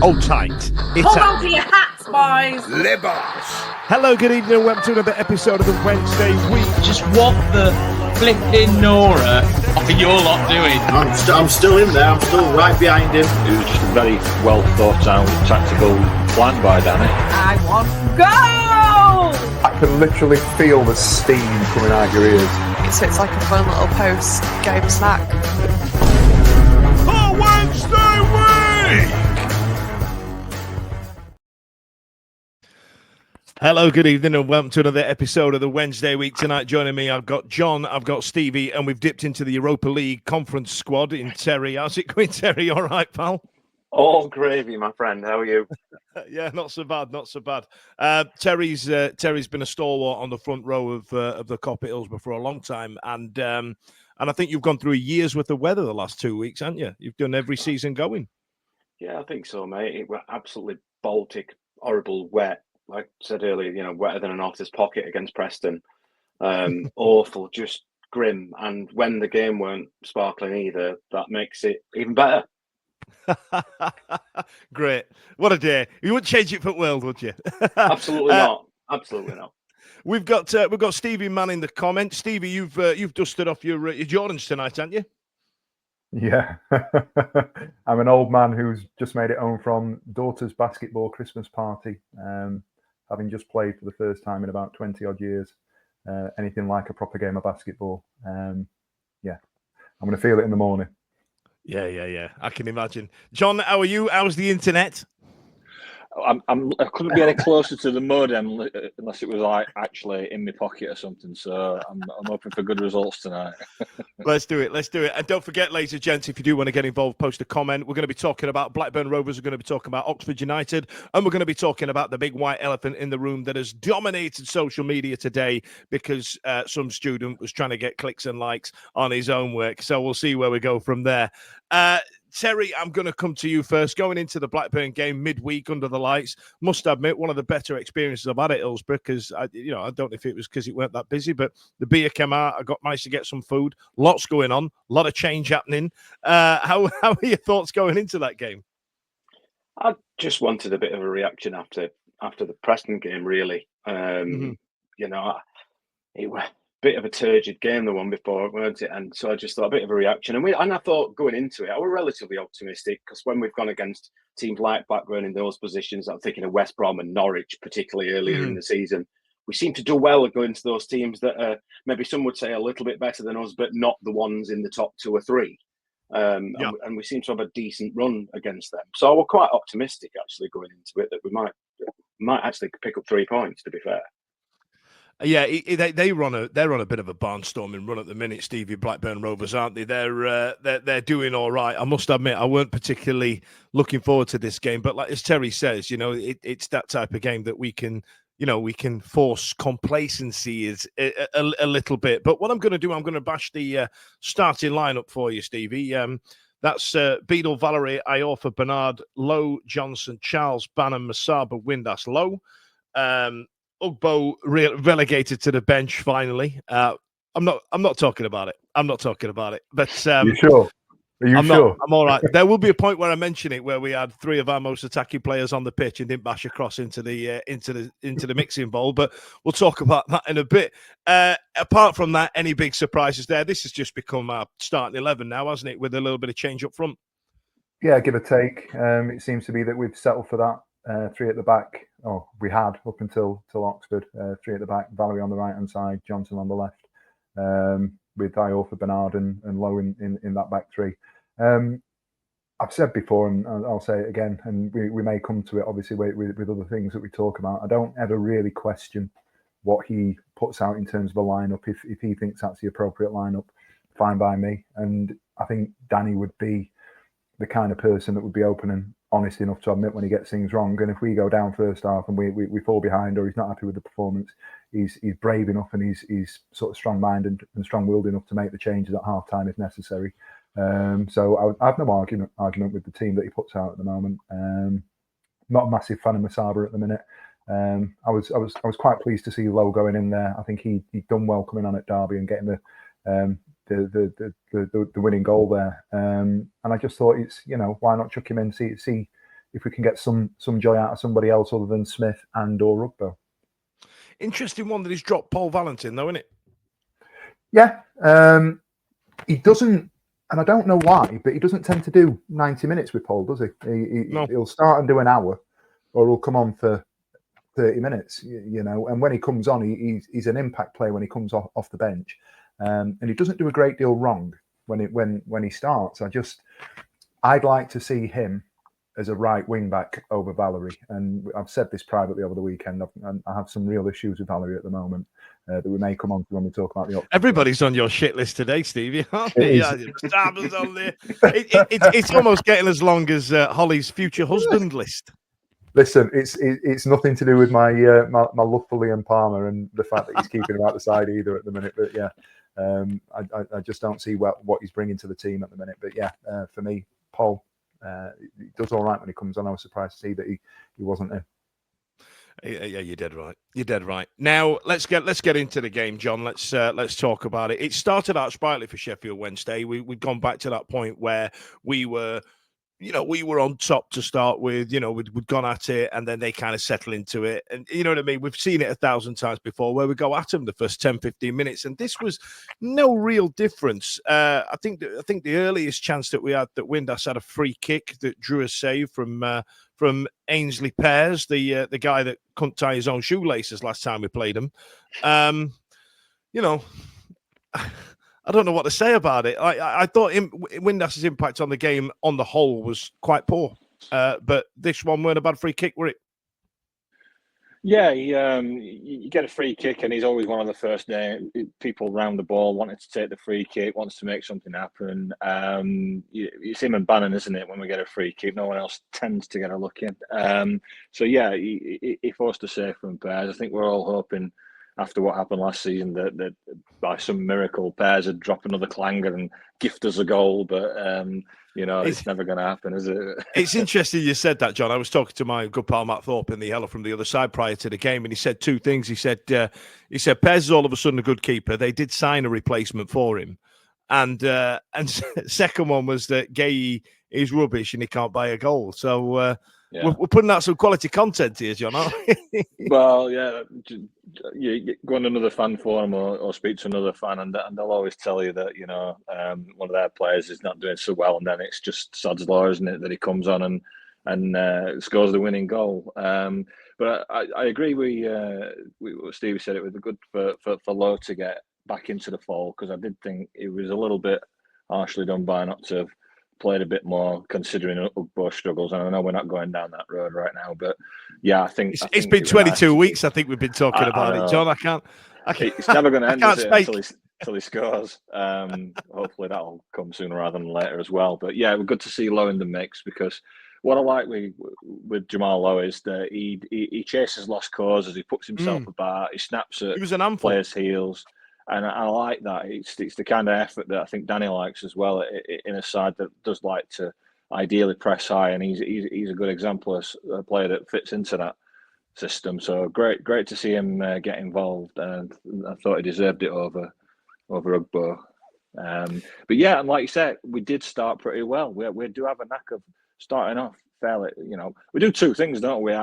Hold tight. Hold on to your hats, boys. Libos. Hello, good evening, and welcome to another episode of the Wednesday Week. Just what the flipping Nora are you all lot doing? I'm still in there. I'm still right behind him. It was just a very well thought out tactical plan by Danny. I want goal! I can literally feel the steam coming out of your ears. So it's like a fun little post-game snack. The Wednesday Week. Hello, good evening, and welcome to another episode of the Wednesday Week. Tonight, joining me, I've got John, I've got Stevie, and we've dipped into the Europa League conference squad in Terry. How's it going, Terry? All right, pal? All gravy, my friend. How are you? Yeah, not so bad, not so bad. Terry's been a stalwart on the front row of the Cop at Hillsborough for a long time, and I think you've gone through a year's worth of weather the last 2 weeks, haven't you? You've done every season going. Yeah, I think so, mate. It was absolutely Baltic, horrible, wet. Like I said earlier, wetter than an officer's pocket against Preston. Awful, just grim. And when the game weren't sparkling either, that makes it even better. Great. What a day. You wouldn't change it for the world, would you? Absolutely not. Absolutely not. We've got Stevie Mann in the comments. Stevie, you've dusted off your Jordans tonight, haven't you? Yeah. I'm an old man who's just made it home from daughter's basketball Christmas party, having just played for the first time in about 20 odd years. Anything like a proper game of basketball. Yeah, I'm going to feel it in the morning. Yeah. I can imagine. John, how are you? How's the internet? I couldn't be any closer to the modem unless it was like actually in my pocket or something. So I'm hoping for good results tonight. Let's do it. And don't forget, ladies and gents, if you do want to get involved, post a comment. We're going to be talking about Blackburn Rovers. We're going to be talking about Oxford United. And we're going to be talking about the big white elephant in the room that has dominated social media today because some student was trying to get clicks and likes on his own work. So we'll see where we go from there. Terry, I'm going to come to you first. Going into the Blackburn game midweek under the lights, must admit, one of the better experiences I've had at Hillsborough because I don't know if it was because it weren't that busy, but the beer came out. I managed to get some food. Lots going on. A lot of change happening. How are your thoughts going into that game? I just wanted a bit of a reaction after the Preston game, really. It was bit of a turgid game, the one before, weren't it? And so I just thought a bit of a reaction. And I thought going into it, I was relatively optimistic because when we've gone against teams like Blackburn in those positions, I'm thinking of West Brom and Norwich, particularly earlier in the season, we seem to do well at going to those teams that are maybe some would say a little bit better than us, but not the ones in the top 2 or 3. And we seem to have a decent run against them. So I was quite optimistic actually going into it that we might actually pick up 3 points, to be fair. Yeah, they're on a bit of a barnstorming run at the minute, Stevie. Blackburn Rovers, aren't they? They're doing all right. I must admit, I weren't particularly looking forward to this game, but like as Terry says, it's that type of game that we can force complacency a little bit. But what I'm going to do, I'm going to bash the starting lineup for you, Stevie. That's Beadle, Valerie, Iorfa, Bernard, Lowe, Johnson, Charles, Bannon, Masaba, Windass, Lowe. Ugbo relegated to the bench finally. I'm not talking about it. But you sure? Are you sure? I'm all right. There will be a point where I mention it where we had 3 of our most attacking players on the pitch and didn't bash across into the mixing bowl. But we'll talk about that in a bit. Apart from that, any big surprises there? This has just become our starting 11 now, hasn't it? With a little bit of change up front. Yeah, give or take. It seems to be that we've settled for that. 3 at the back. Oh, we had up until Oxford. 3 at the back. Valerie on the right hand side. Johnson on the left. With Iorfa, Bernard, and Lowe in that back 3. I've said before, and I'll say it again, and we may come to it obviously with other things that we talk about. I don't ever really question what he puts out in terms of a lineup. If he thinks that's the appropriate lineup, fine by me. And I think Danny would be the kind of person that would be open and honest enough to admit when he gets things wrong. And if we go down first half and we fall behind or he's not happy with the performance, he's brave enough and he's sort of strong-minded and strong-willed enough to make the changes at half-time if necessary. So I have no argument with the team that he puts out at the moment. Not a massive fan of Masaba at the minute. I was quite pleased to see Lowe going in there. I think he'd done well coming on at Derby and getting the winning goal there. And I just thought it's, why not chuck him in, see if we can get some joy out of somebody else other than Smith and or Rugbo. Interesting one that he's dropped Paul Valentin, though, isn't it? Yeah, he doesn't, and I don't know why, but he doesn't tend to do 90 minutes with Paul, does he? No. He'll start and do an hour, or he'll come on for 30 minutes, you know. And when he comes on, he's an impact player when he comes off the bench, and he doesn't do a great deal wrong when he starts. I'd like to see him as a right wing back over Valerie, and I've said this privately over the weekend. I have some real issues with Valerie at the moment that we may come on to when we talk about the options. Everybody's on your shit list today, Stevie, aren't they? Yeah, Starman's on there. It's almost getting as long as Holly's future husband list. Listen, it's nothing to do with my my love for Liam Palmer and the fact that he's keeping him out the side either at the minute. But yeah, I just don't see what he's bringing to the team at the minute. But yeah, for me, Paul, he does all right when he comes on. I was surprised to see that he wasn't in. Yeah, you're dead right. You're dead right. Now let's get into the game, John. Let's talk about it. It started out sprightly for Sheffield Wednesday. We've gone back to that point where we were on top to start with. We'd gone at it, and then they kind of settle into it. And you know what I mean? We've seen it 1,000 times before where we go at them the first 10, 15 minutes, and this was no real difference. I think the earliest chance that we had, that Windass had a free kick that drew a save from Ainsley Pears, the guy that couldn't tie his own shoelaces last time we played him. I don't know what to say about it. I thought Windass's impact on the game on the whole was quite poor. But this one weren't a bad free kick, were it? Yeah, you get a free kick, and he's always one of the first people round the ball wanting to take the free kick, wants to make something happen. It's him and Bannon, isn't it? When we get a free kick, no one else tends to get a look in. So yeah, he forced a save from Pears. I think we're all hoping, after what happened last season, that by some miracle Pears would drop another clanger and gift us a goal, but it's never going to happen, is it? It's interesting you said that, John. I was talking to my good pal Matt Thorpe in the Hello from the Other Side prior to the game, and he said two things. He said Pears is all of a sudden a good keeper. They did sign a replacement for him, and second one was that Gay is rubbish and he can't buy a goal. So we're putting out some quality content here, John, aren't we? Well, yeah. You go on another fan forum or speak to another fan, and they'll always tell you that one of their players is not doing so well, and then it's just sod's law, isn't it, that he comes on and scores the winning goal. But I agree with Stevie said. It was good for Lowe to get back into the fold, because I did think it was a little bit harshly done by not to have played a bit more, considering Ugbo struggles. And I know we're not going down that road right now, but yeah, I think it's been 22 weeks. I think we've been talking about it, John. I can't. It's never going to end until he scores. Hopefully that'll come sooner rather than later as well. But yeah, we're good to see Lowe in the mix, because what I like with Jamal Lowe is that he chases lost causes. He puts himself about. He snaps at players' heels. And I like that. It's the kind of effort that I think Danny likes as well, in a side that does like to ideally press high. And he's a good example of a player that fits into that system. So great to see him get involved. And I thought he deserved it over Ugbo. But yeah, and like you said, we did start pretty well. We do have a knack of starting off fairly. We do two things, don't we?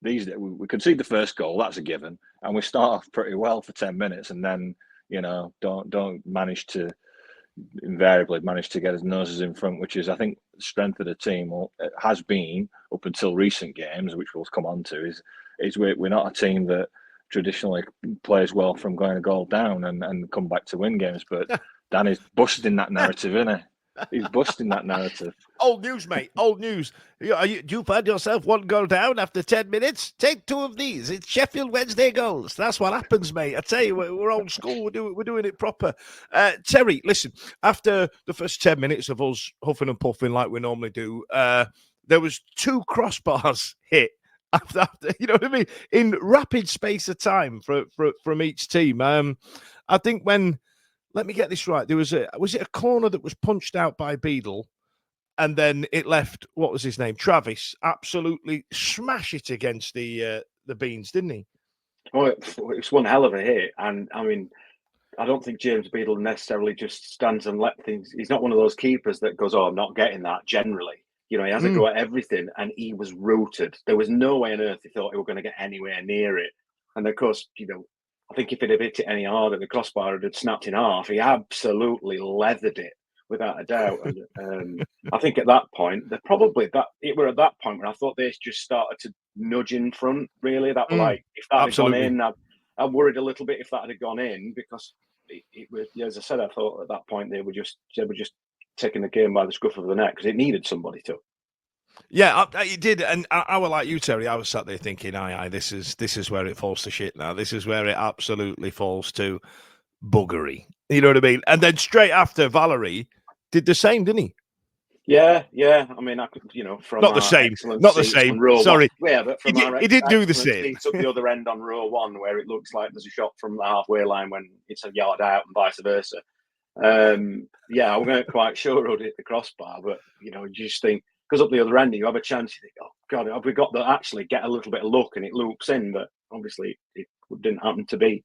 We concede the first goal, that's a given, and we start off pretty well for 10 minutes, and then don't invariably manage to get his noses in front, which is, I think, the strength of the team, or it has been up until recent games, which we'll come on to. Is we're not a team that traditionally plays well from going a goal down and come back to win games, but Danny's busting that narrative, isn't he? He's busting that narrative. Old news, mate. Old news. Do you find yourself one goal down after 10 minutes? Take two of these. It's Sheffield Wednesday goals. That's what happens, mate. I tell you, we're old school. We're doing it proper. Terry, listen. After the first 10 minutes of us huffing and puffing like we normally do, there was two crossbars hit. After, you know what I mean? In rapid space of time from each team. I think when. Let me get this right. Was it a corner that was punched out by Beadle, and then it left, what was his name? Travis absolutely smash it against the beans, didn't he? Oh, it was one hell of a hit. And I mean, I don't think James Beadle necessarily just stands and let things. He's not one of those keepers that goes, "Oh, I'm not getting that." Generally, You know, he has a go at everything, and he was rooted. There was no way on earth he thought he were going to get anywhere near it. And of course, you know, I think if he'd have hit it any harder, the crossbar had snapped in half. He absolutely leathered it, without a doubt. And I think at that point, it were at that point when I thought they just started to nudge in front. Really, that were like, if that had gone in, I worried a little bit if that had gone in, because it was, as I said, I thought at that point they were just taking the game by the scruff of the neck, because it needed somebody to. Yeah, it did, and I was like you, Terry. I was sat there thinking, "Aye, this is where it falls to shit now. This is where it absolutely falls to buggery." You know what I mean? And then straight after, Valerie did the same, didn't he? Yeah. I mean, I could, you know, from not the same. Sorry. Yeah, but from he did do the same. Up the other end on row one, where it looks like there's a shot from the halfway line when it's a yard out, and vice versa. Yeah, I weren't quite sure who'd hit the crossbar, but you know, you just think, because up the other end, you have a chance. You think, oh God, have we got to actually get a little bit of luck, and it loops in? But obviously, it didn't happen to be.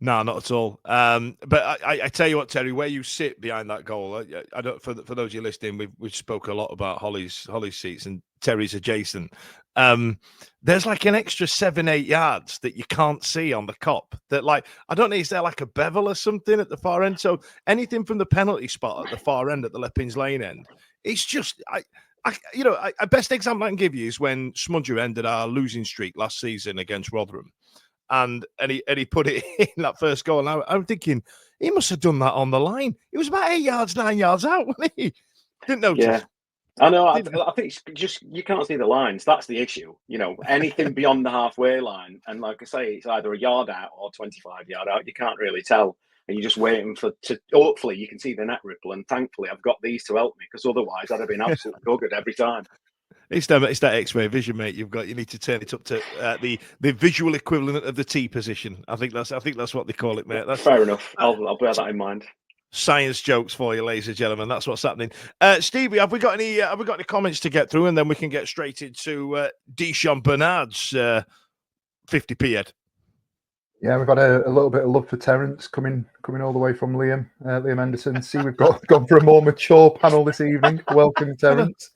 No, not at all. But I tell you what, Terry, where you sit behind that goal, I don't. For those of you listening, we spoke a lot about Holly's seats, and Terry's adjacent. There's like an extra 7-8 yards that you can't see on the cop. That, like, I don't know, is there like a bevel or something at the far end? So anything from the penalty spot at the far end at the Leppings Lane end, it's just a best example I can give you is when Smudger ended our losing streak last season against Rotherham. And he put it in that first goal. And I'm thinking, he must have done that on the line. It was about 9 yards out, wasn't he? Didn't notice. Yeah, I know. I think it's just, you can't see the lines. That's the issue. You know, anything beyond the halfway line, and like I say, it's either a yard out or 25 yard out. You can't really tell, and you're just waiting hopefully you can see the net ripple. And thankfully, I've got these to help me, because otherwise I'd have been absolutely buggered every time. It's that X-ray vision, mate. You need to turn it up to the visual equivalent of the T position. I think that's what they call it, mate. That's fair enough. I'll bear that in mind. Science jokes for you, ladies and gentlemen. That's what's happening. Stevie, have we got any comments to get through, and then we can get straight into Deschamps Bernard's 50p head. Yeah, we've got a little bit of love for Terence coming all the way from Liam Henderson. See, we've gone for a more mature panel this evening. Welcome, Terence.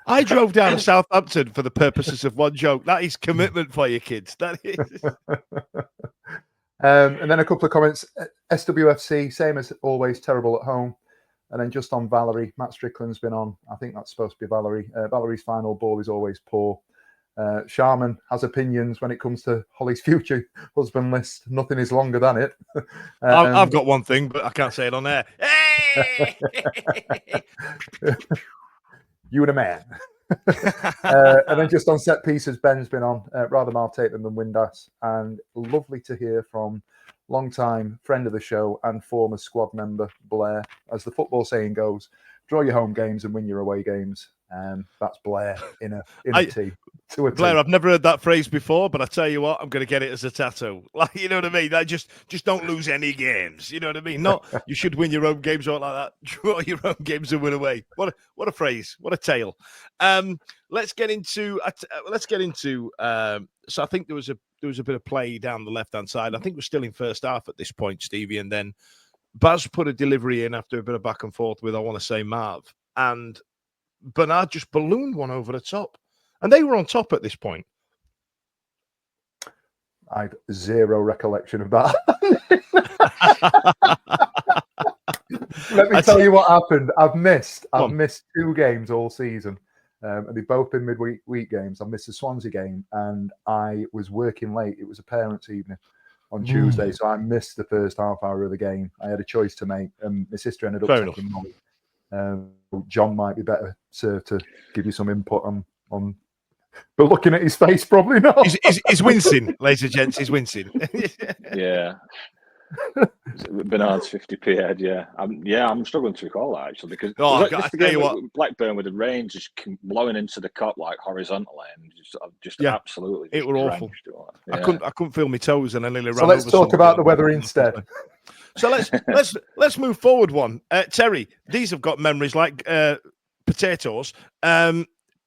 I drove down to Southampton for the purposes of one joke. That is commitment for you kids. That is. And then a couple of comments. SWFC, same as always, terrible at home. And then just on Valerie, Matt Strickland's been on. I think that's supposed to be Valerie. Valerie's final ball is always poor. Sharman has opinions when it comes to Holly's future husband list. Nothing is longer than it. I've got one thing, but I can't say it on air. Hey! You and a man. And then just on set pieces, Ben's been on. Rather Mal Tatum than Windass. And lovely to hear from long-time friend of the show and former squad member Blair. As the football saying goes, draw your home games and win your away games. That's Blair in a T. Blair, I've never heard that phrase before, but I tell you what, I'm going to get it as a tattoo. Like, you know what I mean? Like, just don't lose any games. You know what I mean? Not you should win your own games or like that. Draw your own games and win away. What a phrase. What a tale. Let's get into. So I think there was a bit of play down the left hand side. I think we're still in first half at this point, Stevie, and then Baz put a delivery in after a bit of back and forth with, I want to say, Marv, and Bernard just ballooned one over the top. And they were on top at this point. I've zero recollection of that. Let me tell you what happened. I've missed 2 games all season. And they've both been midweek games. I missed the Swansea game and I was working late. It was a parents' evening on Tuesday. So I missed the first half hour of the game. I had a choice to make. And my sister ended up taking Molly. John might be better served to give you some input on. But looking at his face, probably not. He's wincing, ladies and gents. He's wincing. Yeah. Bernard's 50p head, yeah. I'm struggling to recall that, actually, because I tell you what, Blackburn with the rain just blowing into the cop like horizontally and just absolutely. It were awful. Yeah. I couldn't feel my toes, and I nearly ran. So let's talk about the weather instead. So let's move forward one. Terry, these have got memories like potatoes.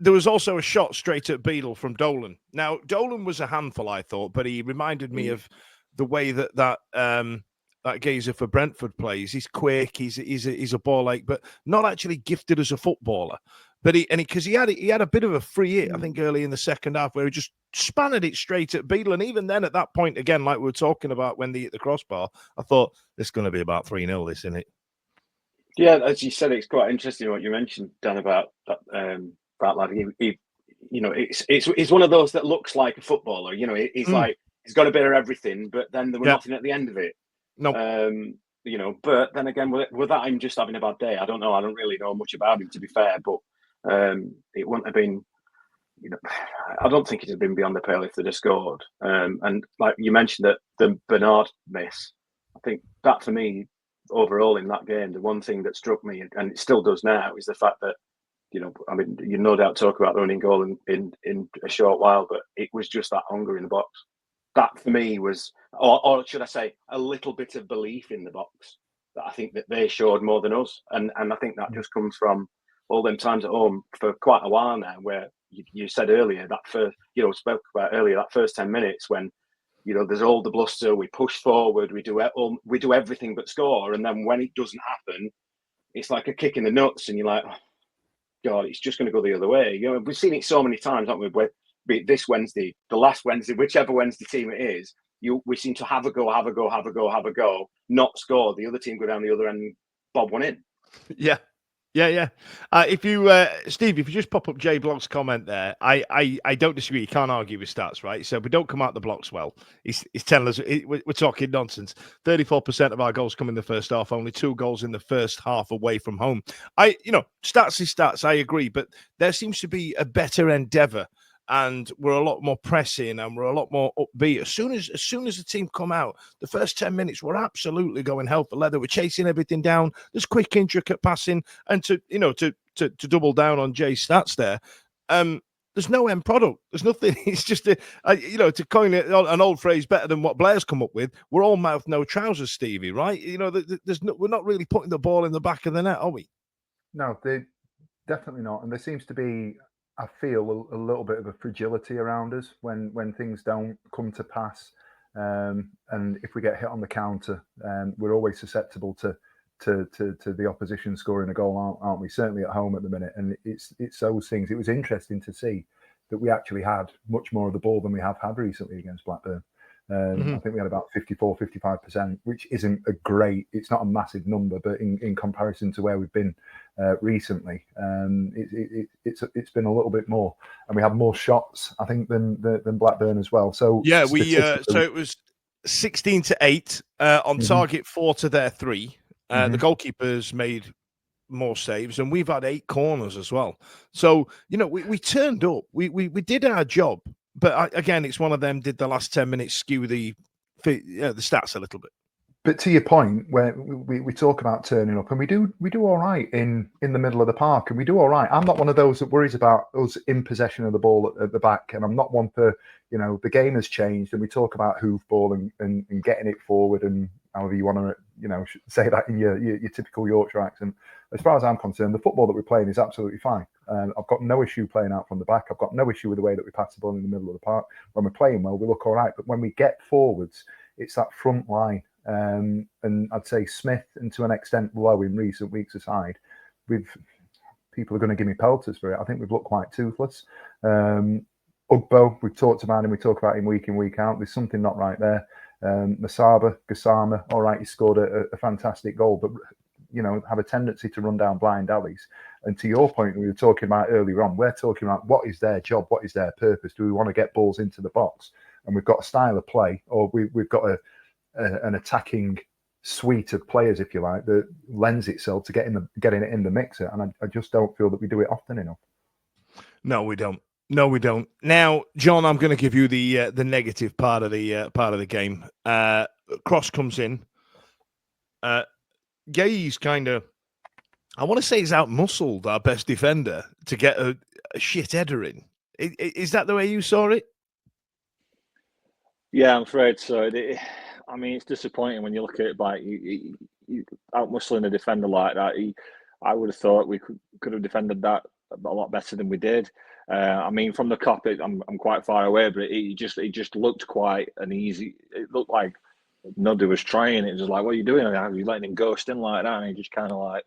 There was also a shot straight at Beadle from Dolan. Now, Dolan was a handful, I thought, but he reminded me of the way that geezer for Brentford plays. He's quick, he's a ball like, but not actually gifted as a footballer. But he had a bit of a free hit, I think, early in the second half where he just spanned it straight at Beadle. And even then, at that point, again, like we were talking about when they hit the crossbar, I thought this is going to be about 3-0, this, isn't it? Yeah, as you said, it's quite interesting what you mentioned, Dan, about that lad. It's one of those that looks like a footballer. He's like he's got a bit of everything, but then there was nothing at the end of it. No. But then again, with that, I'm just having a bad day. I don't know. I don't really know much about him, to be fair. But it wouldn't have been. I don't think it had been beyond the pale if they'd have scored. And like you mentioned, that the Bernard miss, I think that for me, overall in that game, the one thing that struck me, and it still does now, is the fact that, you no doubt talk about the running goal in a short while, but it was just that hunger in the box. That for me was, or should I say, a little bit of belief in the box that I think that they showed more than us. And I think that just comes from all them times at home for quite a while now, where you said earlier, that first, spoke about earlier, that first 10 minutes when, there's all the bluster, we push forward, we do everything but score. And then when it doesn't happen, it's like a kick in the nuts and you're like, oh, God, it's just going to go the other way. We've seen it so many times, haven't we? Where, be it this Wednesday, the last Wednesday, whichever Wednesday team it is, we seem to have a go, not score. The other team go down the other end and bob one in. Yeah. If you, Steve, if you just pop up Jay Block's comment there, I don't disagree. You can't argue with stats, right? So we don't come out the blocks well. He's telling us we're talking nonsense. 34% of our goals come in the first half. Only 2 goals in the first half away from home. Stats is stats. I agree, but there seems to be a better endeavour. And we're a lot more pressing and we're a lot more upbeat. As soon as the team come out, the first 10 minutes, we're absolutely going hell for leather. We're chasing everything down. There's quick, intricate passing. And to double down on Jay's stats there, there's no end product. There's nothing. It's just, to coin it, an old phrase better than what Blair's come up with, we're all mouth, no trousers, Stevie, right? We're not really putting the ball in the back of the net, are we? No, they definitely not. And there seems to be, I feel, a little bit of a fragility around us when things don't come to pass, and if we get hit on the counter, we're always susceptible to the opposition scoring a goal, aren't we? Certainly at home at the minute, and it's those things. It was interesting to see that we actually had much more of the ball than we have had recently against Blackburn. I think we had about 54-55%, which isn't it's not a massive number, but in comparison to where we've been recently, it's been a little bit more, and we have more shots, I think, than Blackburn as well. So yeah, so it was 16-8 on target, 4 to their 3. The goalkeepers made more saves, and we've had 8 corners as well. So we turned up, we did our job. But again, it's one of them. Did the last 10 minutes skew the stats a little bit? But to your point, where we talk about turning up, and we do all right in the middle of the park, and we do all right. I'm not one of those that worries about us in possession of the ball at the back, and I'm not one for the game has changed, and we talk about hoofball and getting it forward, and however you want to say that in your typical Yorkshire accent. As far as I'm concerned, the football that we're playing is absolutely fine. I've got no issue playing out from the back. I've got no issue with the way that we pass the ball in the middle of the park. When we're playing well, we look all right. But when we get forwards, it's that front line. And I'd say Smith, and to an extent Lowe in recent weeks aside, people are going to give me pelters for it. I think we've looked quite toothless. Ugbo, we've talked about him. We talk about him week in, week out. There's something not right there. Gassama, all right, he scored a fantastic goal, but have a tendency to run down blind alleys. And to your point, we were talking about earlier on, we're talking about what is their job, what is their purpose? Do we want to get balls into the box? And we've got a style of play, or we've got an attacking suite of players, if you like, that lends itself to getting it in the mixer. And I just don't feel that we do it often enough. No, we don't. Now, John, I'm going to give you the negative part of the game. Cross comes in. Gay's kind of, I want to say, he's out-muscled our best defender to get a shit header in. Is that the way you saw it? Yeah, I'm afraid so. It's disappointing when you look at it, like you out-muscling a defender like that. I would have thought we could have defended that a lot better than we did. From the cop, I'm quite far away, but it just looked quite an easy. It looked like nobody was trying. It was like, what are you doing? Are you letting him ghost in like that? And he just kind of like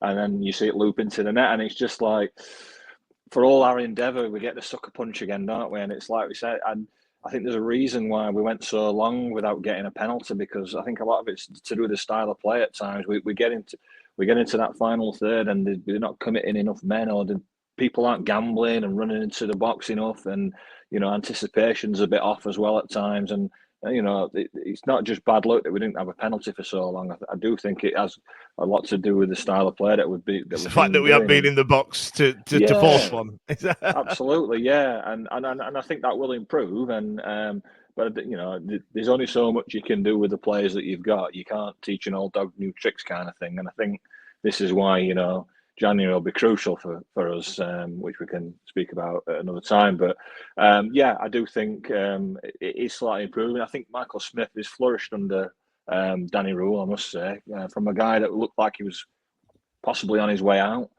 and then you see it loop into the net, and it's just like, for all our endeavour, we get the sucker punch again, don't we? And it's like we said, and I think there's a reason why we went so long without getting a penalty, because I think a lot of it's to do with the style of play at times. We get into that final third and they're not committing enough men, or people aren't gambling and running into the box enough, and anticipation's a bit off as well at times. And it's not just bad luck that we didn't have a penalty for so long. I do think it has a lot to do with the style of play that would be. It's the fact that we haven't been in the box to force one. Absolutely, yeah, and I think that will improve. But there's only so much you can do with the players that you've got. You can't teach an old dog new tricks, kind of thing. And I think this is why January will be crucial for us, which we can speak about at another time. But I do think it is slightly improving. I think Michael Smith has flourished under Danny Rohl, I must say, from a guy that looked like he was possibly on his way out.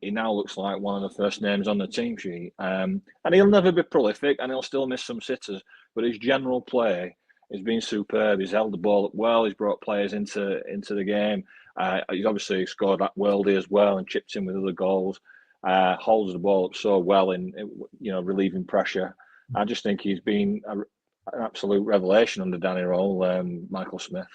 He now looks like one of the first names on the team sheet. And he'll never be prolific, and he'll still miss some sitters, but his general play has been superb. He's held the ball up well. He's brought players into the game. He's obviously scored that worldie as well and chipped in with other goals. Holds the ball up so well in relieving pressure. I just think he's been an absolute revelation under Danny Rohl, Michael Smith.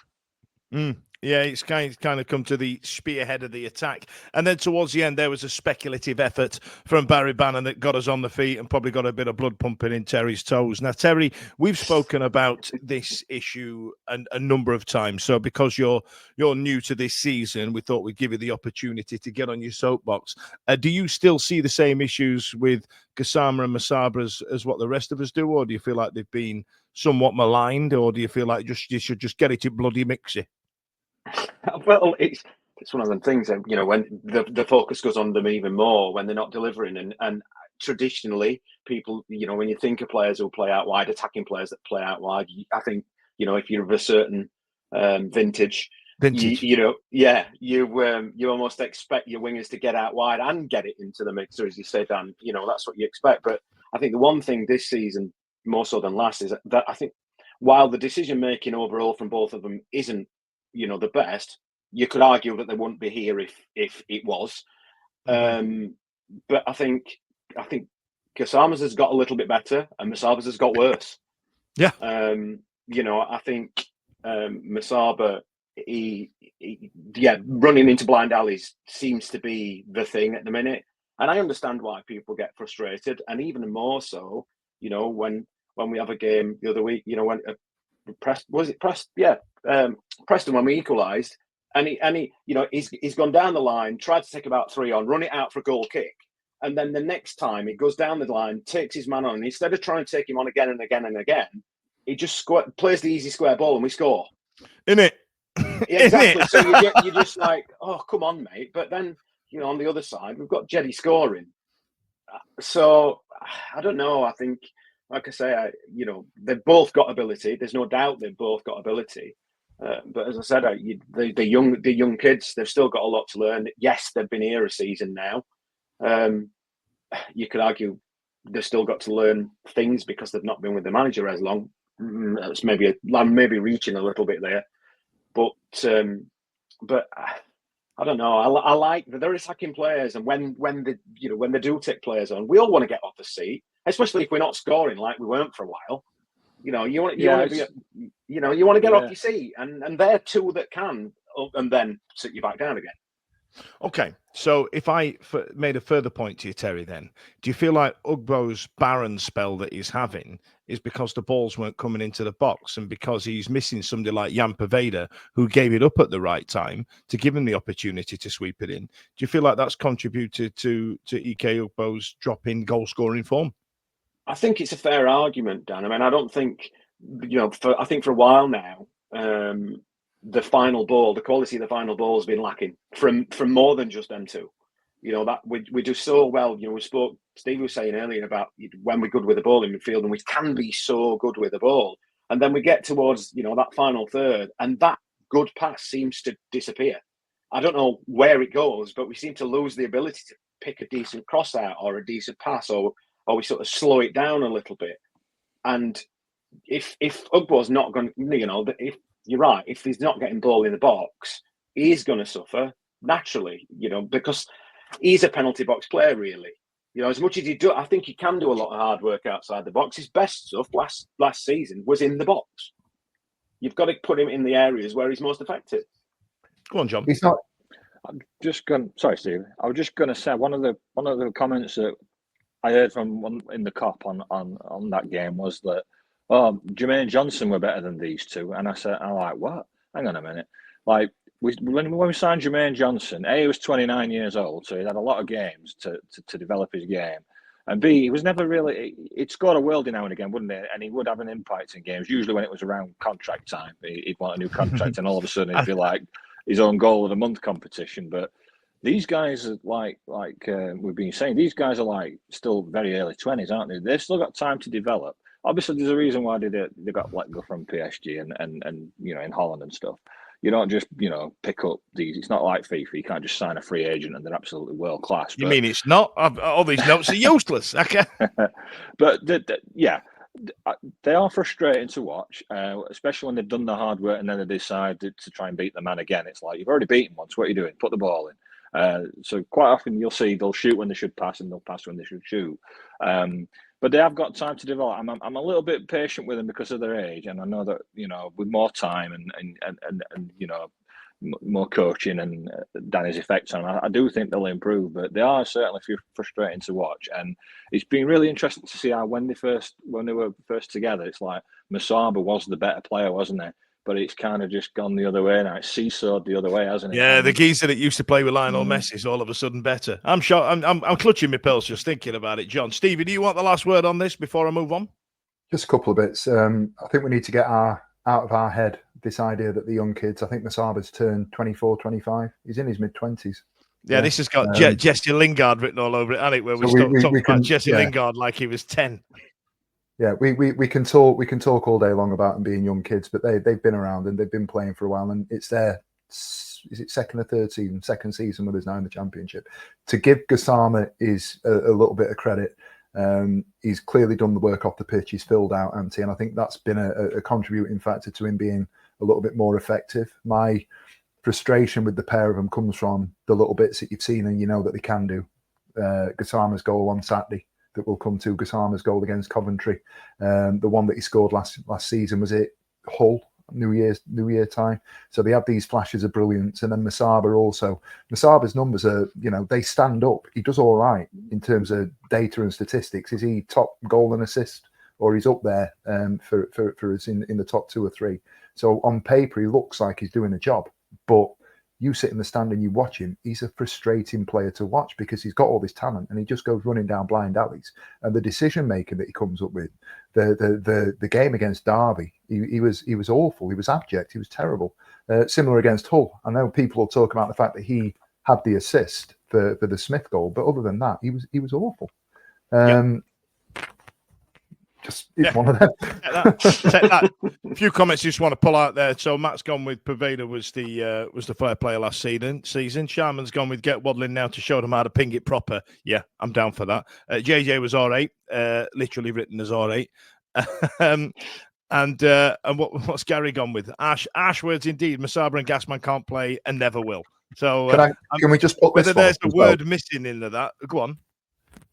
Yeah, it's kind of come to the spearhead of the attack. And then towards the end, there was a speculative effort from Barry Bannon that got us on the feet and probably got a bit of blood pumping in Terry's toes. Now, Terry, we've spoken about this issue a number of times. So because you're new to this season, we thought we'd give you the opportunity to get on your soapbox. Do you still see the same issues with Gassama and Masaba as what the rest of us do? Or do you feel like they've been somewhat maligned? Or do you feel like you should just get it in bloody mixy? Well, it's one of them things, when the focus goes on them even more when they're not delivering. And traditionally, people, when you think of players who play out wide, attacking players that play out wide, I think, if you're of a certain vintage, you almost expect your wingers to get out wide and get it into the mixer, as you say, Dan. That's what you expect. But I think the one thing this season, more so than last, is that I think while the decision making overall from both of them isn't the best, you could argue that they wouldn't be here if it was. But I think Gassama's has got a little bit better and Masaba's has got worse. Yeah. I think Masaba, he running into blind alleys seems to be the thing at the minute. And I understand why people get frustrated, and even more so, when we have a game the other week, when Preston, when we equalised, and he's gone down the line, tried to take about 3 on, run it out for a goal kick, and then the next time he goes down the line, takes his man on, and instead of trying to take him on again and again and again, he just plays the easy square ball and we score. Innit? Exactly. So you're just like, oh, come on, mate. But then, on the other side, we've got Jeddy scoring. So I don't know. I think, like I say, they've both got ability. There's no doubt they've both got ability. But as I said, the young kids, they've still got a lot to learn. Yes, they've been here a season now. You could argue they've still got to learn things because they've not been with the manager as long. That's maybe reaching a little bit there, but I don't know. I like that they're attacking players, and when they do take players on, we all want to get off the seat, especially if we're not scoring like we weren't for a while. You want to get off your seat, and they're two that can, and then sit you back down again. Okay, so if I made a further point to you, Terry, then do you feel like Ugbo's barren spell that he's having is because the balls weren't coming into the box, and because he's missing somebody like Jan Poveda, who gave it up at the right time to give him the opportunity to sweep it in? Do you feel like that's contributed to EK Ugbo's drop in goal scoring form? I think it's a fair argument, Dan. I mean, I don't think, I think for a while now, the final ball, the quality of the final ball has been lacking from more than just them two. That we do so well. Steve was saying earlier about when we're good with the ball in midfield, and we can be so good with the ball. And then we get towards, that final third, and that good pass seems to disappear. I don't know where it goes, but we seem to lose the ability to pick a decent cross out or a decent pass, or we sort of slow it down a little bit. And if Ugbo's not going, if you're right, if he's not getting ball in the box, he's going to suffer. naturally, because he's a penalty box player, really. As much as I think he can do a lot of hard work outside the box. His best stuff last season was in the box. You've got to put him in the areas where he's most effective. Go on, John. He's not. I'm just going. Sorry, Steve. I was just going to say one of the comments that I heard from one in the COP on that game was that Jermaine Johnson were better than these two, and I said, I'm like, what? Hang on a minute. Like when we signed Jermaine Johnson, A, he was 29 years old, so he had a lot of games to develop his game. And B, he was never really, he'd score a worldie now and again, wouldn't he? And he would have an impact in games, usually when it was around contract time. He'd want a new contract, and all of a sudden it'd be like his own goal of the month competition. But these guys are like we've been saying, these guys are like still very early 20s, aren't they? They've still got time to develop. Obviously, there's a reason why they got let go from PSG and in Holland and stuff. You don't just, pick up these. It's not like FIFA. You can't just sign a free agent and they're absolutely world class. You mean it's not? All these notes are useless. Okay. But they are frustrating to watch, especially when they've done the hard work and then they decide to try and beat the man again. It's like, you've already beaten once. What are you doing? Put the ball in. So quite often you'll see they'll shoot when they should pass and they'll pass when they should shoot. But they have got time to develop. I'm a little bit patient with them because of their age, and I know that with more time and more coaching and Danny's effects on them, I do think they'll improve. But they are certainly frustrating to watch, and it's been really interesting to see how when they were first together, it's like Masaba was the better player, wasn't he? But it's kind of just gone the other way now. It's seesawed the other way, hasn't it? Yeah, the geezer that used to play with Lionel Messi is all of a sudden better. I'm sure. I'm clutching my pearls just thinking about it. John, Stevie, do you want the last word on this before I move on? Just a couple of bits. I think we need to get out of our head this idea that the young kids. I think Masaba's turned 24, 25. He's in his mid-20s. Yeah, this has got Jesse Lingard written all over it, hasn't it? Where we talk about Jesse Lingard like he was 10. Yeah, we can talk all day long about them being young kids, but they've been around and they've been playing for a while, and it's their second season with us now in the Championship. To give Gassama is a little bit of credit. He's clearly done the work off the pitch. He's filled out Ante, and I think that's been a contributing factor to him being a little bit more effective. My frustration with the pair of them comes from the little bits that you've seen and you know that they can do. Gassama's goal on Saturday that will come to Gassama's goal against Coventry. The one that he scored last season was it Hull, New Year time. So they have these flashes of brilliance, and then Masaba's numbers are, they stand up. He does all right in terms of data and statistics. Is he top goal and assist, or he's up there for us in the top 2 or 3? So on paper he looks like he's doing a job, but you sit in the stand and you watch him, he's a frustrating player to watch because he's got all this talent and he just goes running down blind alleys. And the decision making that he comes up with, the game against Derby, he was awful. He was abject. He was terrible. Similar against Hull. I know people will talk about the fact that he had the assist for the Smith goal, but other than that, he was awful. One of them. Take that. A few comments you just want to pull out there. So Matt's gone with Poveda was the fair player last season. Sharman's gone with get waddling now to show them how to ping it proper. Yeah, I'm down for that. JJ was all right, literally written as all right. And what's Gary gone with? Ash words indeed. Masaba and Gassman can't play and never will. So can we just put whether there's a word missing into that? Go on.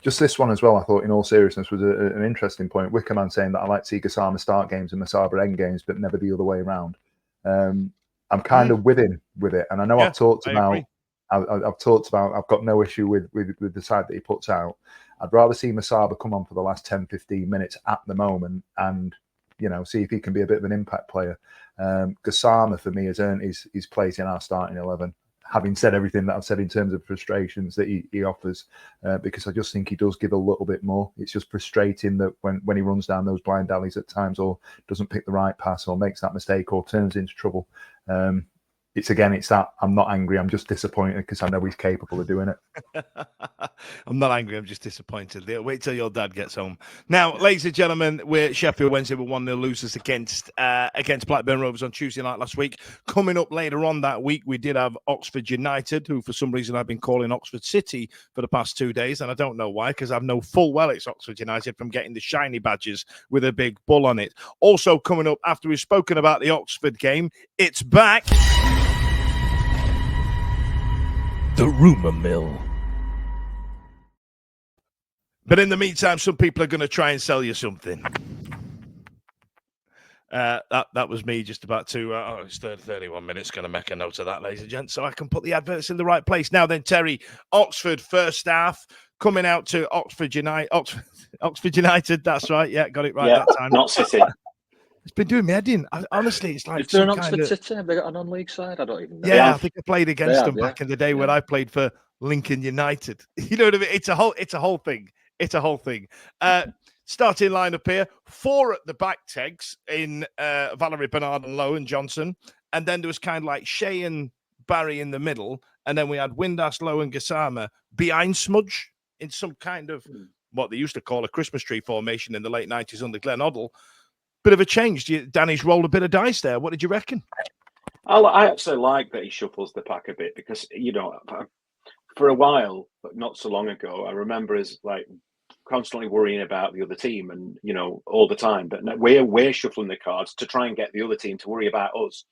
Just this one as well, I thought, in all seriousness, was an interesting point. Wickerman saying that I like to see Gassama start games and Masaba end games, but never the other way around. I'm kind of with him with it, and I know I've talked about. I've got no issue with the side that he puts out. I'd rather see Masaba come on for the last 10, 15 minutes at the moment, and see if he can be a bit of an impact player. Gassama for me has earned his place in our starting 11. Having said everything that I've said in terms of frustrations that he offers, because I just think he does give a little bit more. It's just frustrating that when he runs down those blind alleys at times, or doesn't pick the right pass, or makes that mistake, or turns into trouble. It's that I'm not angry. I'm just disappointed because I know he's capable of doing it. I'm not angry. I'm just disappointed. Wait till your dad gets home. Now, ladies and gentlemen, we're Sheffield Wednesday were 1-0 losers against Blackburn Rovers on Tuesday night last week. Coming up later on that week, we did have Oxford United, who for some reason I've been calling Oxford City for the past 2 days, and I don't know why, because I know full well it's Oxford United from getting the shiny badges with a big bull on it. Also coming up after we've spoken about the Oxford game, it's back. The rumour mill. But in the meantime, some people are going to try and sell you something. That was me just about to. It's 31 minutes. Going to make a note of that, ladies and gents, so I can put the adverts in the right place. Now then, Terry, Oxford first half coming out to Oxford United. Oxford United. That's right. Yeah, got it right that time. Not City. It's been doing me head in. Honestly, it's like Is there an Oxford City? Have they got a non-league side? I don't even know. Yeah, I think I played against them back in the day when I played for Lincoln United. You know what I mean? It's a whole thing. It's a whole thing. Starting lineup here: 4 at the back, Tegs, in Valerie, Bernard, and Lowe and Johnson, and then there was kind of like Shea and Barry in the middle, and then we had Windass, Lowe, and Gassama behind Smudge in some kind of what they used to call a Christmas tree formation in the late 90s under Glenn Hoddle. Bit of a change. Danny's rolled a bit of dice there. What did you reckon? I actually like that he shuffles the pack a bit because, for a while, but not so long ago, I remember us like constantly worrying about the other team and, all the time. But we're shuffling the cards to try and get the other team to worry about us.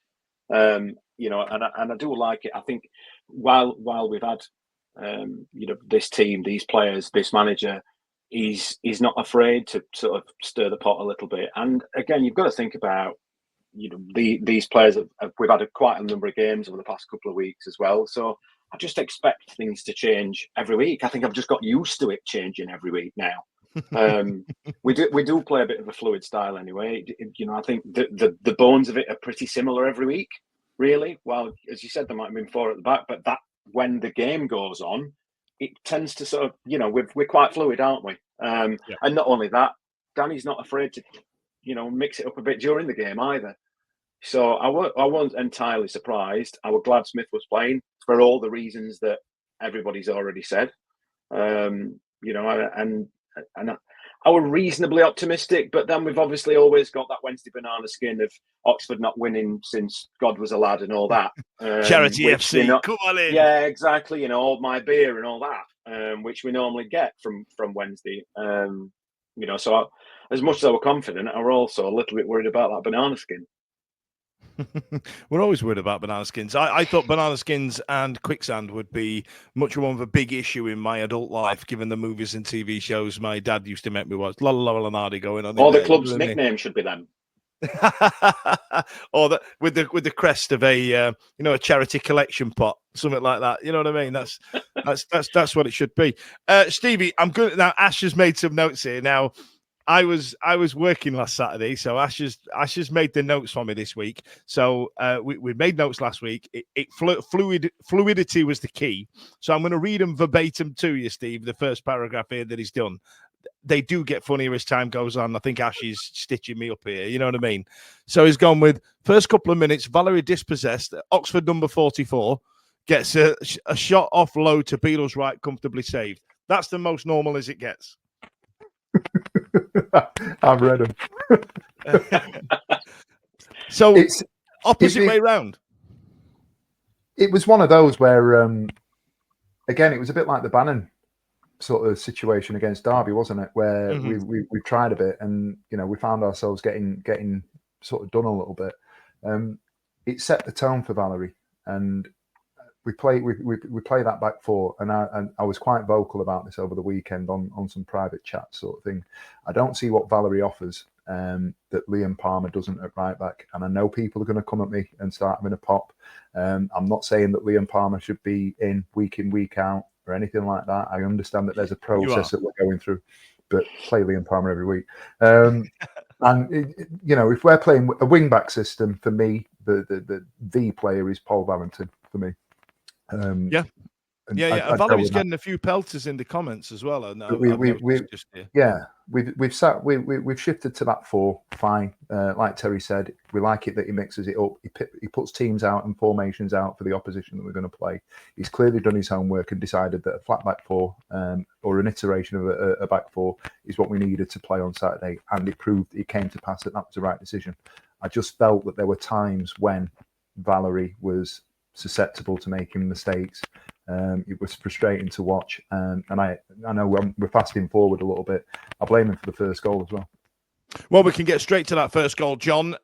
And I do like it. I think while we've had, this team, these players, this manager, he's not afraid to sort of stir the pot a little bit. And again, you've got to think about, these players we've had quite a number of games over the past couple of weeks as well. So I just expect things to change every week. I think I've just got used to it changing every week now. We do play a bit of a fluid style anyway. I think the bones of it are pretty similar every week, really. Well, as you said, there might have been 4 at the back, but that when the game goes on, it tends to sort of, we're quite fluid, aren't we? And not only that, Danny's not afraid to, mix it up a bit during the game either. So I wasn't entirely surprised. I was glad Smith was playing for all the reasons that everybody's already said. And I was reasonably optimistic, but then we've obviously always got that Wednesday banana skin of Oxford not winning since God was a lad and all that. Charity FC, come on in. Yeah, exactly. All my beer and all that, which we normally get from Wednesday. So as much as I was confident, I was also a little bit worried about that banana skin. We're always worried about banana skins. I thought banana skins and quicksand would be much more of a big issue in my adult life, given the movies and TV shows my dad used to make me watch. Lola Lanardi going on. Or the club's nickname should be them. Or with the crest of a charity collection pot, something like that. You know what I mean? That's what it should be. Stevie, I'm good now. Ash has made some notes here now. I was working last Saturday, so Ash has made the notes for me this week. So we made notes last week. Fluidity was the key. So I'm going to read them verbatim to you, Steve. The first paragraph here that he's done. They do get funnier as time goes on. I think Ash is stitching me up here. You know what I mean? So he's gone with first couple of minutes. Valerie dispossessed. Oxford number 44 gets a shot off low to Beadle's right, comfortably saved. That's the most normal as it gets. I've read them. So it's opposite way round. It was one of those where, again, it was a bit like the Bannon sort of situation against Derby, wasn't it? Where we tried a bit, and we found ourselves getting sort of done a little bit. It set the tone for Valerie, and we play that back 4, and I was quite vocal about this over the weekend on some private chat sort of thing. I don't see what Valerie offers that Liam Palmer doesn't at right back, and I know people are going to come at me and start having a pop. I'm not saying that Liam Palmer should be in week out or anything like that. I understand that there's a process that we're going through, but play Liam Palmer every week. And if we're playing a wing back system, for me, the player is Paul Barrington for me. Valerie's getting a few pelters in the comments as well. We've shifted to that 4. Fine, like Terry said, we like it that he mixes it up. He puts teams out and formations out for the opposition that we're going to play. He's clearly done his homework and decided that a flat back 4 or an iteration of a back 4 is what we needed to play on Saturday, and it came to pass that was the right decision. I just felt that there were times when Valerie was susceptible to making mistakes. It was frustrating to watch, and I know we're fasting forward a little bit. I blame him for the first goal as well. Well, we can get straight to that first goal, John.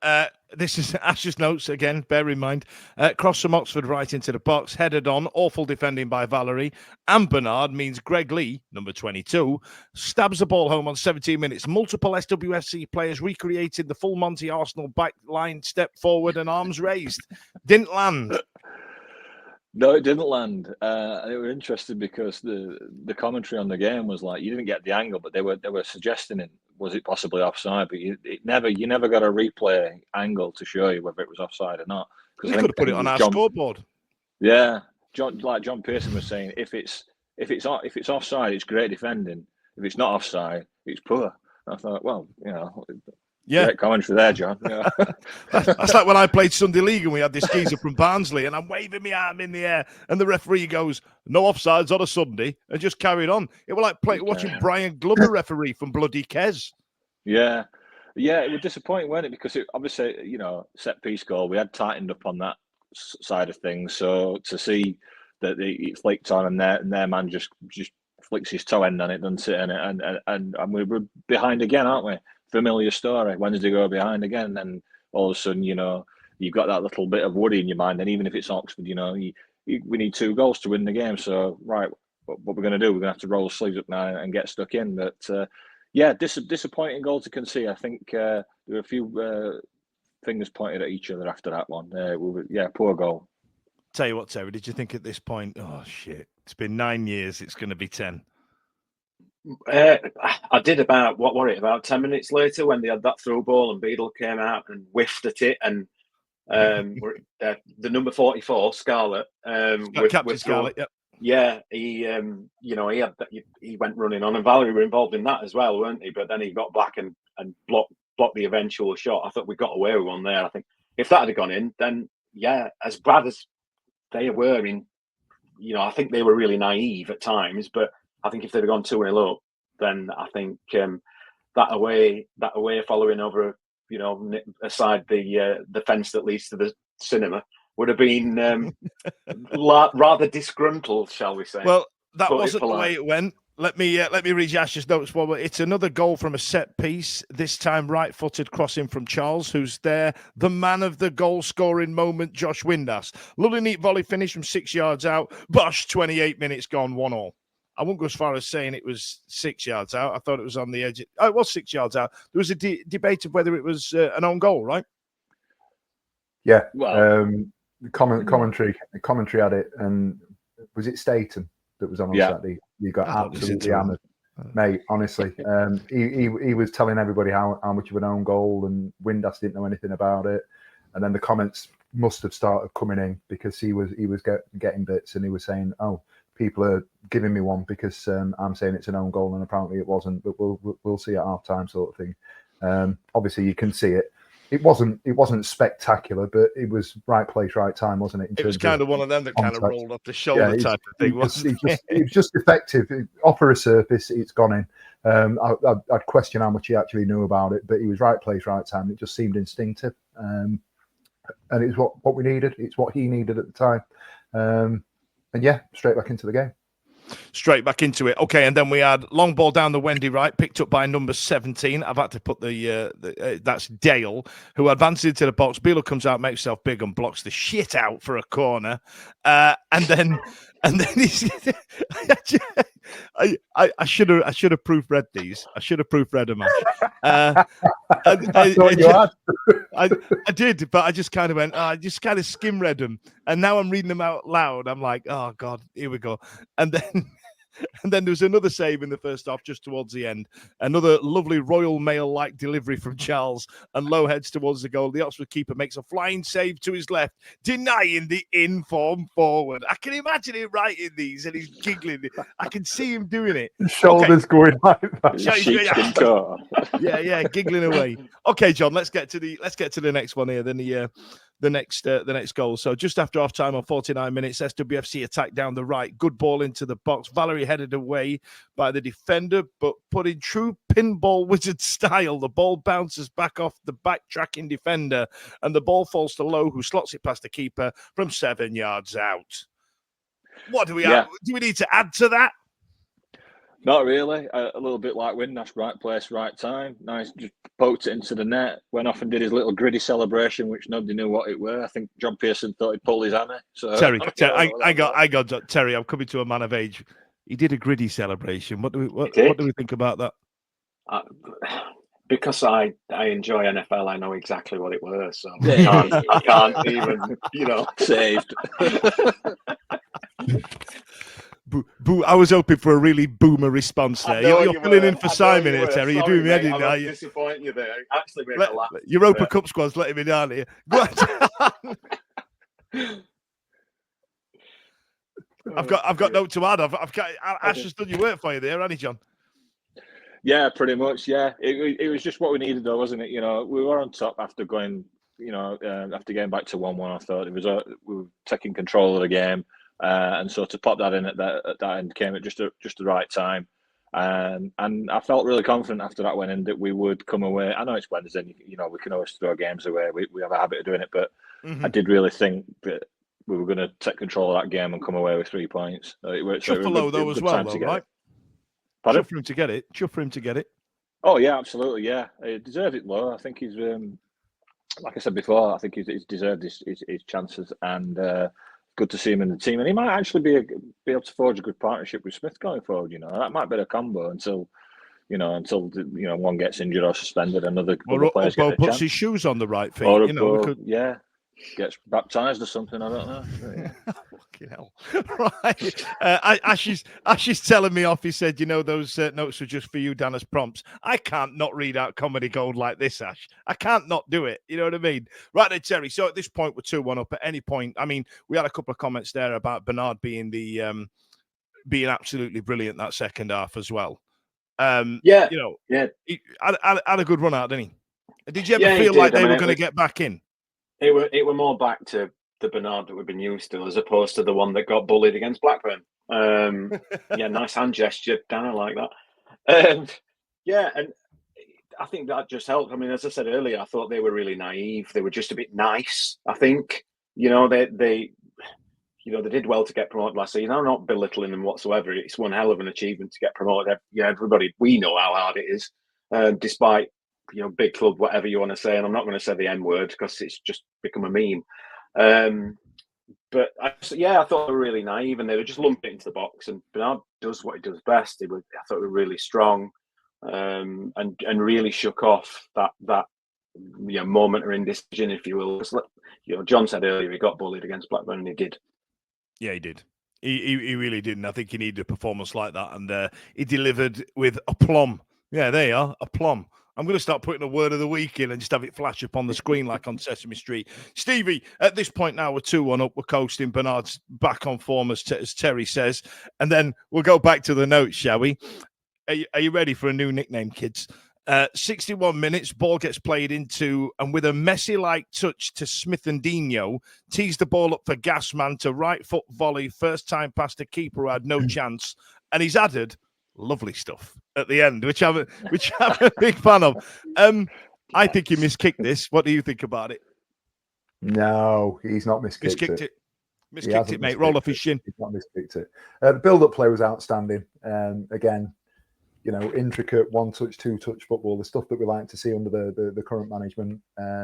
This is Ash's notes again, bear in mind. Cross from Oxford right into the box, headed on, awful defending by Valerie. And Bernard means Greg Lee, number 22, stabs the ball home on 17 minutes. Multiple SWFC players recreated the full Monty Arsenal back line, step forward and arms raised. Didn't land. No, it didn't land. And it was interesting because the commentary on the game was like, you didn't get the angle, but they were suggesting it. Was it possibly offside? But you never got a replay angle to show you whether it was offside or not. We could have put it on our scoreboard. Yeah, John Pearson was saying if it's offside, it's great defending. If it's not offside, it's poor. I thought, well, yeah, great commentary there, John. Yeah. That's like when I played Sunday League and we had this geezer from Barnsley, and I'm waving my arm in the air, and the referee goes, "No offsides on a Sunday," and just carried on. It was like watching Brian Glover referee from bloody Kes. Yeah, it was disappointing, wasn't it? Because obviously, set piece goal, we had tightened up on that side of things. So to see that it flicked on and their man just flicks his toe end on it, doesn't it? And we were behind again, aren't we? Familiar story. Wednesday go behind again, and then all of a sudden, you've got that little bit of worry in your mind. And even if it's Oxford, we need 2 goals to win the game. So right, what we're going to do? We're going to have to roll the sleeves up now and get stuck in. But disappointing goal to concede. I think there were a few fingers pointed at each other after that one. Poor goal. Tell you what, Terry, did you think at this point, oh shit, it's been 9 years, it's going to be 10? I did about 10 minutes later when they had that through ball and Beadle came out and whiffed at it, and the number 44 Scarlett, Captain Scarlett, yep. Yeah, he went running on, and Valerie were involved in that as well, weren't he? But then he got back and blocked the eventual shot. I thought we got away with one there. I think if that had gone in, then as bad as they were I think they were really naive at times, but I think if they'd have gone 2-0 up, then I think that away following over, aside the fence that leads to the cinema would have been rather disgruntled, shall we say? Well, that wasn't the way it went. Let me read Ash's notes. Well, it's another goal from a set piece. This time, right-footed crossing from Charles, who's there. The man of the goal-scoring moment, Josh Windass. Lovely neat volley finish from 6 yards out. Bosh, 28 minutes gone, 1-1. I won't go as far as saying it was 6 yards out. I thought it was on the edge. It was 6 yards out. There was a debate of whether it was an own goal, right? Yeah. Well, commentary had it, and was it Staten that was on Saturday? You got absolutely hammered, mate. Honestly, he was telling everybody how much of an own goal, and Windass didn't know anything about it. And then the comments must have started coming in because he was getting bits, and he was saying, "Oh, people are giving me one because I'm saying it's an own goal, and apparently it wasn't." But we'll see at half time, sort of thing. Obviously, you can see it. It wasn't spectacular, but it was right place, right time, wasn't it? It was kind of one of them that kind of rolled off the shoulder type of thing, wasn't it? It was just effective. Offer a surface, it's gone in. I'd question how much he actually knew about it, but he was right place, right time. It just seemed instinctive, and it's what we needed. It's what he needed at the time, and straight back into the game. Straight back into it. Okay, and then we had long ball down the Wendy right, picked up by number 17. I've had to put that's Dale, who advances into the box. Beeler comes out, makes himself big, and blocks the shit out for a corner. And then he's. I should have proofread these. I should have proofread them. I did, but I just kind of went. I just kind of skim read them, and now I'm reading them out loud. I'm like, oh god, here we go. And then there was another save in the first half, just towards the end. Another lovely Royal Mail-like delivery from Charles, and Lowe heads towards the goal. The Oxford keeper makes a flying save to his left, denying the in-form forward. I can imagine him writing these, and he's giggling. I can see him doing it. His shoulders going like that. Yeah, giggling away. Okay, John, let's get to the next one here. Then the next goal. So just after half time on 49 minutes, SWFC attack down the right. Good ball into the box. Valerie headed away by the defender, but put in true pinball wizard style. The ball bounces back off the backtracking defender, and the ball falls to Lowe, who slots it past the keeper from 7 yards out. What do we have? Do we need to add to that? Not really. A little bit like Windass, right place, right time. Nice, just poked it into the net. Went off and did his little gritty celebration, which nobody knew what it were. I think John Pearson thought he'd pulled his hammer. So Terry, I got Terry. I'm coming to a man of age. He did a gritty celebration. What do we think about that? Because I enjoy NFL, I know exactly what it was. So I can't even, saved. Boo! I was hoping for a really boomer response there. You're filling in for Simon here, Terry. You're doing me head in now. I'm disappointing you there. Actually, made me laugh. Europa Cup squad's letting me down here. I've got no to add. Ash has done your work for you there, hasn't he, John? Yeah, pretty much. Yeah, it was just what we needed, though, wasn't it? We were on top after going, after getting back to 1-1. I thought we were taking control of the game, and so to pop that in at that end came at just the right time, and I felt really confident after that went in that we would come away. I know it's Wednesday, we can always throw games away. We have a habit of doing it, but I did really think that we were going to take control of that game and come away with 3 points. It worked. Chuffalo though as well, though, right? Chuff for him to get it. Chuff for him to get it. Oh yeah, absolutely. Yeah, he deserved it, Low. I think he's, like I said before, I think he's deserved his chances, and good to see him in the team. And he might actually be able to forge a good partnership with Smith going forward. That might be a combo until one gets injured or suspended. Another players get a puts chance. His shoes on the right feet. Yeah. Gets baptized or something, I don't know. Fucking hell. Right. Ash is telling me off. He said, those notes are just for you, Dan, as prompts. I can't not read out comedy gold like this, Ash. I can't not do it. You know what I mean? Right then, Terry. So at this point, we're 2-1 up. At any point, we had a couple of comments there about Bernard being being absolutely brilliant that second half as well. He had a good run out, didn't he? Did you ever feel like they were going to get back in? It were more back to the Bernard that we've been used to, as opposed to the one that got bullied against Blackburn. Nice hand gesture, Dan. I like that. And I think that just helped. As I said earlier, I thought they were really naive. They were just a bit nice. I think they did well to get promoted last season. I'm not belittling them whatsoever. It's one hell of an achievement to get promoted. Everybody, we know how hard it is, despite. Big club, whatever you want to say, and I'm not going to say the N word because it's just become a meme. But I thought they were really naive, and they were just lumping it into the box. And Bernard does what he does best. I thought they were really strong, and really shook off that moment of indecision, if you will. John said earlier he got bullied against Blackburn, and he did. Yeah, he did. He really did, and I think he needed a performance like that, and he delivered with aplomb. Yeah, there you are, aplomb. I'm going to start putting a word of the week in and just have it flash up on the screen like on Sesame Street. Stevie, at this point now, we're 2-1 up. We're coasting. Bernard's back on form, as Terry says. And then we'll go back to the notes, shall we? Are you ready for a new nickname, kids? 61 minutes, ball gets played into, and with a Messi-like touch to Smith and Dino, tees the ball up for Gasman to right foot volley, first time past the keeper who had no chance. And he's added lovely stuff at the end, which I'm a big fan of. I think he miskicked this. What do you think about it? No, he's not miskicked it. Miskicked it, mate. Roll off his shin. He's not miskicked it. The build-up play was outstanding. Again, intricate one-touch, two-touch football, the stuff that we like to see under the current management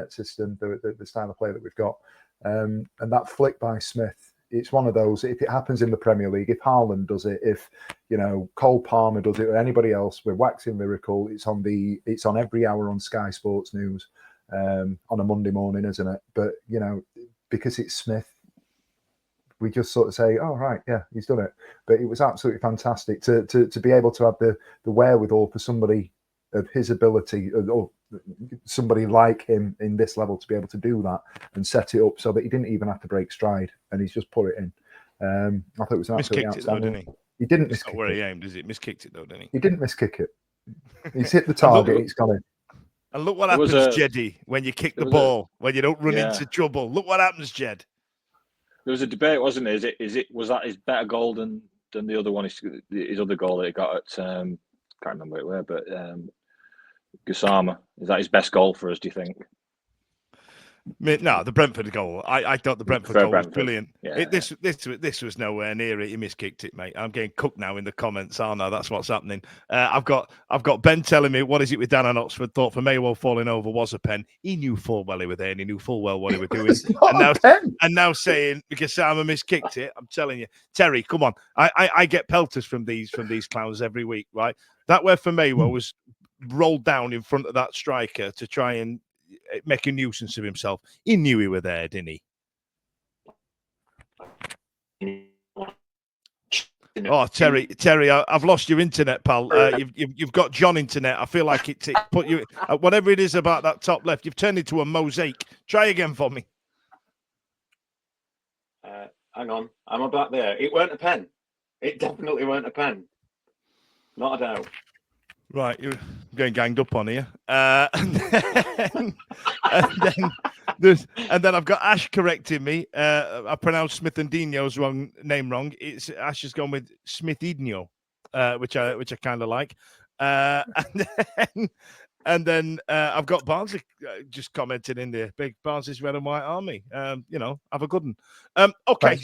system, the style of play that we've got. And that flick by Smith, it's one of those, if it happens in the Premier League, if Haaland does it, if Cole Palmer does it, or anybody else, we're waxing lyrical. It's on every hour on Sky Sports News on a Monday morning, isn't it? But because it's Smith, we just sort of say, oh right, yeah, he's done it. But it was absolutely fantastic to be able to have the wherewithal for somebody of his ability, or somebody like him in this level, to be able to do that and set it up so that he didn't even have to break stride, and he's just put it in. I thought it was absolutely outstanding. Didn't he? He didn't miskick it. Not where he aimed, is it? Miskicked it though, didn't he? He didn't miskick it. He's hit the target. It's gone in. And look what happens, Jeddy, when you kick the ball, when you don't run into trouble. Look what happens, Jed. There was a debate, wasn't there? Was that his better goal than the other one? His other goal that he got at can't remember where, but Gassama. Is that his best goal for us, do you think? No, the Brentford goal. I thought the Brentford goal was brilliant. Yeah. This was nowhere near it. He miskicked it, mate. I'm getting cooked now in the comments. Oh no, that's what's happening. I've got Ben telling me what is it with Dan and Oxford. Thought for Maywell falling over was a pen. He knew full well he was there, and he knew full well what he was doing. and now saying because Simon miskicked it. I'm telling you, Terry, come on. I get pelters from these clowns every week, right? That where for Maywell was rolled down in front of that striker to try and make a nuisance of himself. He knew he were there, didn't he? Oh, Terry, I've lost your internet, pal. You've got John internet. I feel like it put you whatever it is about that top left. You've turned into a mosaic. Try again for me. Hang on, I'm about there. It weren't a pen. It definitely weren't a pen. Not a doubt. Right, you're getting ganged up on here. And then I've got Ash correcting me. I pronounced Smith and Dino's name wrong. Ash has gone with Smith-Idnio, which I kind of like. And then I've got Barnsley just commented in there. Big Barnsley's red and white army. Have a good one. Okay,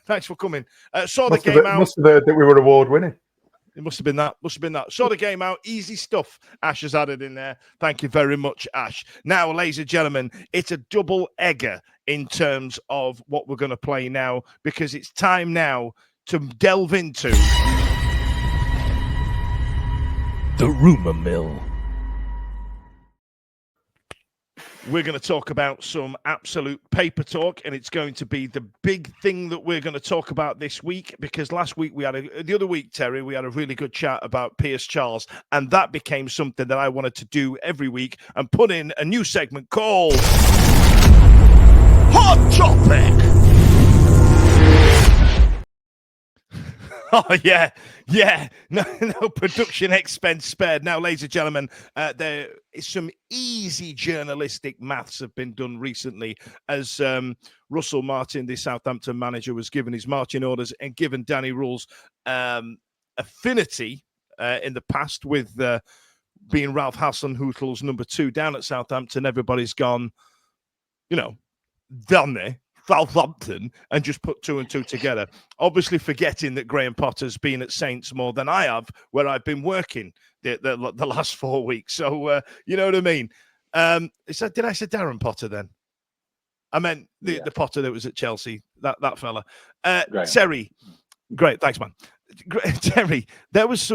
thanks for coming. Saw the game out. Must have heard that we were award winning. It must have been that. Saw the game out. Easy stuff. Ash has added in there. Thank you very much, Ash. Now, ladies and gentlemen, it's a double egger in terms of what we're going to play now, because it's time now to delve into the rumour mill. We're going to talk about some absolute paper talk, and it's going to be the big thing that we're going to talk about this week, because last week the other week, Terry, we had a really good chat about Pierce Charles, and that became something that I wanted to do every week and put in a new segment called Hot Topic. Oh, yeah. No production expense spared. Now, ladies and gentlemen, there is some easy journalistic maths have been done recently as Russell Martin, the Southampton manager, was given his marching orders and given Danny Ruhl's affinity in the past with being Ralph Hasenhüttl's number 2 down at Southampton. Everybody's gone, down there. Southampton, and just put 2 and 2 together. Obviously, forgetting that Graham Potter's been at Saints more than I have, where I've been working the last 4 weeks. So you know what I mean. Did I say Darren Potter then? I meant the Potter that was at Chelsea. That fella. Terry, great, thanks, man. Terry, there was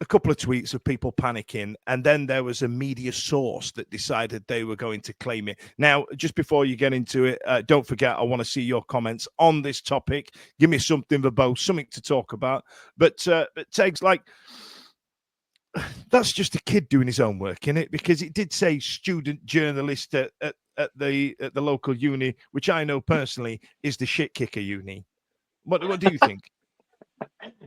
a couple of tweets of people panicking, and then there was a media source that decided they were going to claim it. Now, just before you get into it, don't forget, I want to see your comments on this topic. Give me something verbose, something to talk about. But Tegs, that's just a kid doing his own work, innit? Because it did say student journalist at the local uni, which I know personally is the shit kicker uni. What do you think?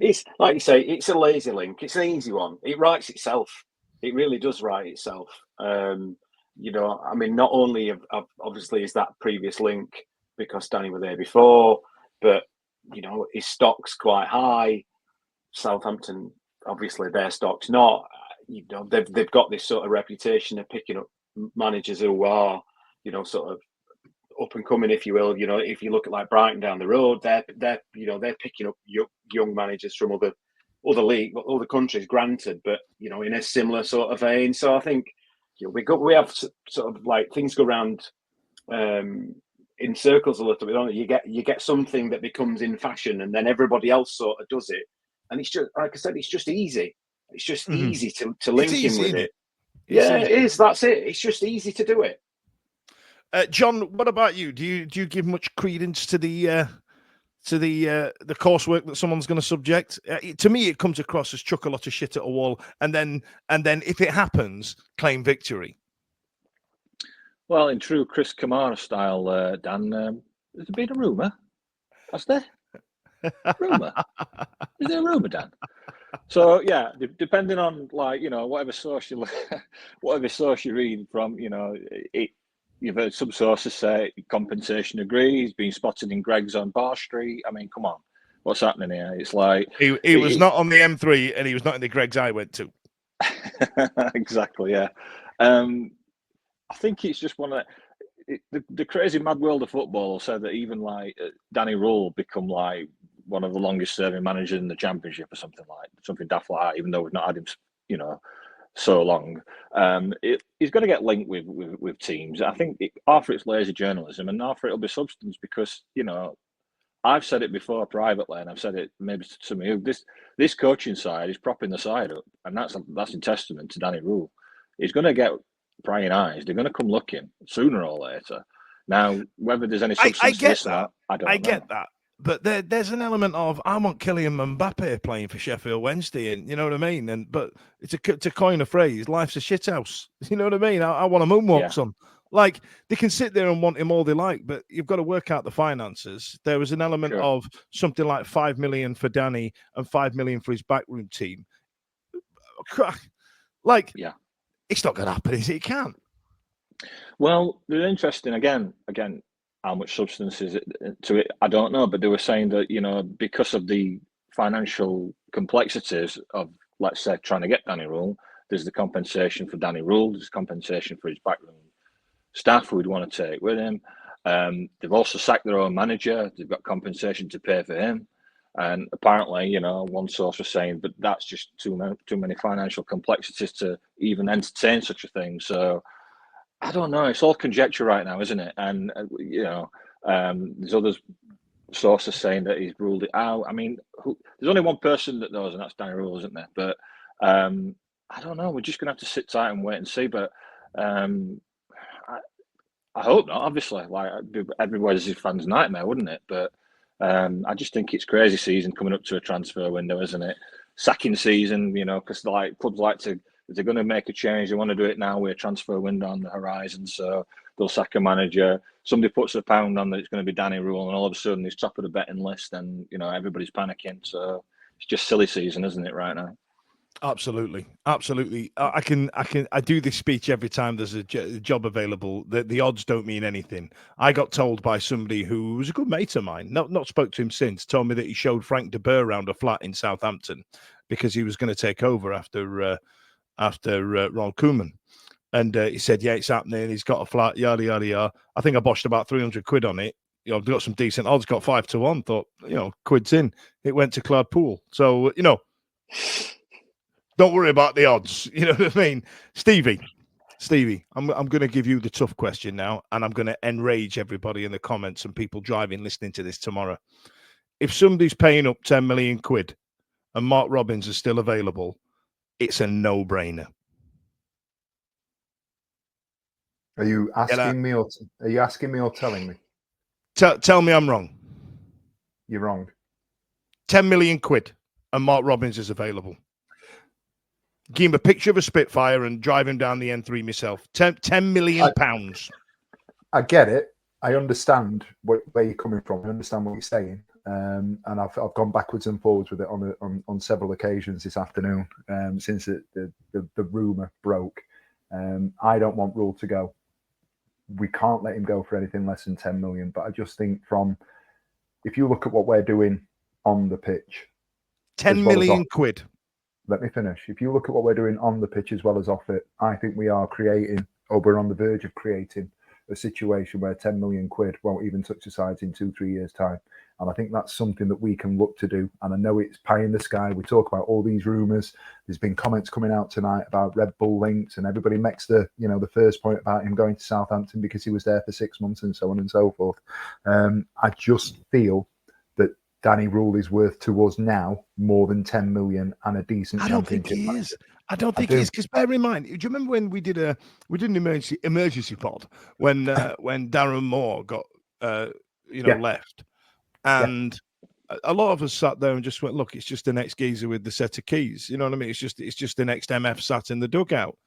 It's like you say, it's a lazy link. It's an easy one. It writes itself. It really does write itself. Not only obviously is that previous link because Danny were there before, but his stock's quite high. Southampton, obviously, their stock's not. They've got this sort of reputation of picking up managers who are, sort of up and coming, if you will. If you look at like Brighton down the road, they're picking up young managers from other countries, granted, but in a similar sort of vein. So I think we have sort of like things go around in circles a little bit, don't it? You get something that becomes in fashion, and then everybody else sort of does it, and it's just, like I said, it's just easy. It's just easy to link in with it. It is. That's it. It's just easy to do it. John, what about you? Do you give much credence to the coursework that someone's going to subject? To me, it comes across as chuck a lot of shit at a wall, and then if it happens, claim victory. Well, in true Chris Kamara style, Dan, there's been a rumour. Has there? Rumour? Is there a rumour, Dan? So yeah, depending on whatever source you read from, you've heard some sources say compensation agreed. He's been spotted in Greg's on Bar Street. I mean, come on, what's happening here? It's like he was not on the M3, and he was not in the Greg's I went to. Exactly, yeah. I think it's just one of the crazy mad world of football said that even like Danny Rohl become like one of the longest serving managers in the Championship or something daft like that, even though we've not had him, so long. He's going to get linked with teams. I think half it's lazy journalism and half it'll be substance because, I've said it before privately and I've said it maybe to some of you, this coaching side is propping the side up and that's in testament to Danny Rohl. He's going to get prying eyes. They're going to come looking sooner or later. Now, whether there's any substance I get to that, I don't know. I get that. But there's an element of I want Kylian Mbappe playing for Sheffield Wednesday, and you know what I mean. But to coin a phrase, life's a shithouse. You know what I mean. I want a moonwalk son. Like they can sit there and want him all they like, but you've got to work out the finances. There was an element of something like 5 million for Danny and 5 million for his backroom team. Like, it's not going to happen, is it? It can't. Well, they're interesting again. How much substance is it to it? I don't know, but they were saying that because of the financial complexities of, let's say, trying to get Danny Rohl, there's the compensation for Danny Rohl, there's compensation for his backroom staff who would want to take with him. They've also sacked their own manager. They've got compensation to pay for him, and apparently, one source was saying, but that's just too many financial complexities to even entertain such a thing. So. I don't know. It's all conjecture right now, isn't it? And there's other sources saying that he's ruled it out. I mean, there's only one person that knows, and that's Danny Rohl, isn't there? But I don't know. We're just going to have to sit tight and wait and see. But I hope not. Obviously, like everybody's fans' nightmare, wouldn't it? But I just think it's crazy season coming up to a transfer window, isn't it? Sacking season, because clubs like to. If they're going to make a change, they want to do it now with a transfer window on the horizon. So they'll sack a manager. Somebody puts a pound on that it's going to be Danny Rohl, and all of a sudden he's top of the betting list, and everybody's panicking. So it's just silly season, isn't it, right now? Absolutely. I do this speech every time there's a job available. The odds don't mean anything. I got told by somebody who was a good mate of mine, not spoke to him since, told me that he showed Frank de Boer around a flat in Southampton because he was going to take over after Ron Koeman. And he said, yeah, it's happening. He's got a flat, yada, yada, yada. I think I boshed about 300 quid on it. I've got some decent odds, got 5-1. Thought, quid's in. It went to Cloudpool. So, don't worry about the odds. You know what I mean? Stevie, I'm going to give you the tough question now, and I'm going to enrage everybody in the comments and people driving, listening to this tomorrow. If somebody's paying up 10 million quid and Mark Robins is still available, it's a no-brainer. Are you asking me or telling me? Tell me I'm wrong. You're wrong. 10 million quid and Mark Robins is available. Give him a picture of a Spitfire and drive him down the M3 myself. 10 million pounds. I get it. I understand where you're coming from. I understand what you're saying. And I've gone backwards and forwards with it on several occasions this afternoon since the rumour broke. I don't want Rohl to go. We can't let him go for anything less than 10 million. But I just think if you look at what we're doing on the pitch, 10 million quid. Let me finish. If you look at what we're doing on the pitch as well as off it, I think we are creating, or we're on the verge of creating, a situation where 10 million quid won't even touch the sides in 2-3 years' time. And I think that's something that we can look to do. And I know it's pie in the sky. We talk about all these rumours. There's been comments coming out tonight about Red Bull links, and everybody makes the first point about him going to Southampton because he was there for 6 months and so on and so forth. I just feel that Danny Rohl is worth to us now more than 10 million and a decent championship. I don't think he is. I don't think he is, because bear in mind, do you remember when we did an emergency pod when Darren Moore got left, and a lot of us sat there and just went, look, it's just the next geezer with the set of keys. You know what I mean? It's just the next MF sat in the dugout.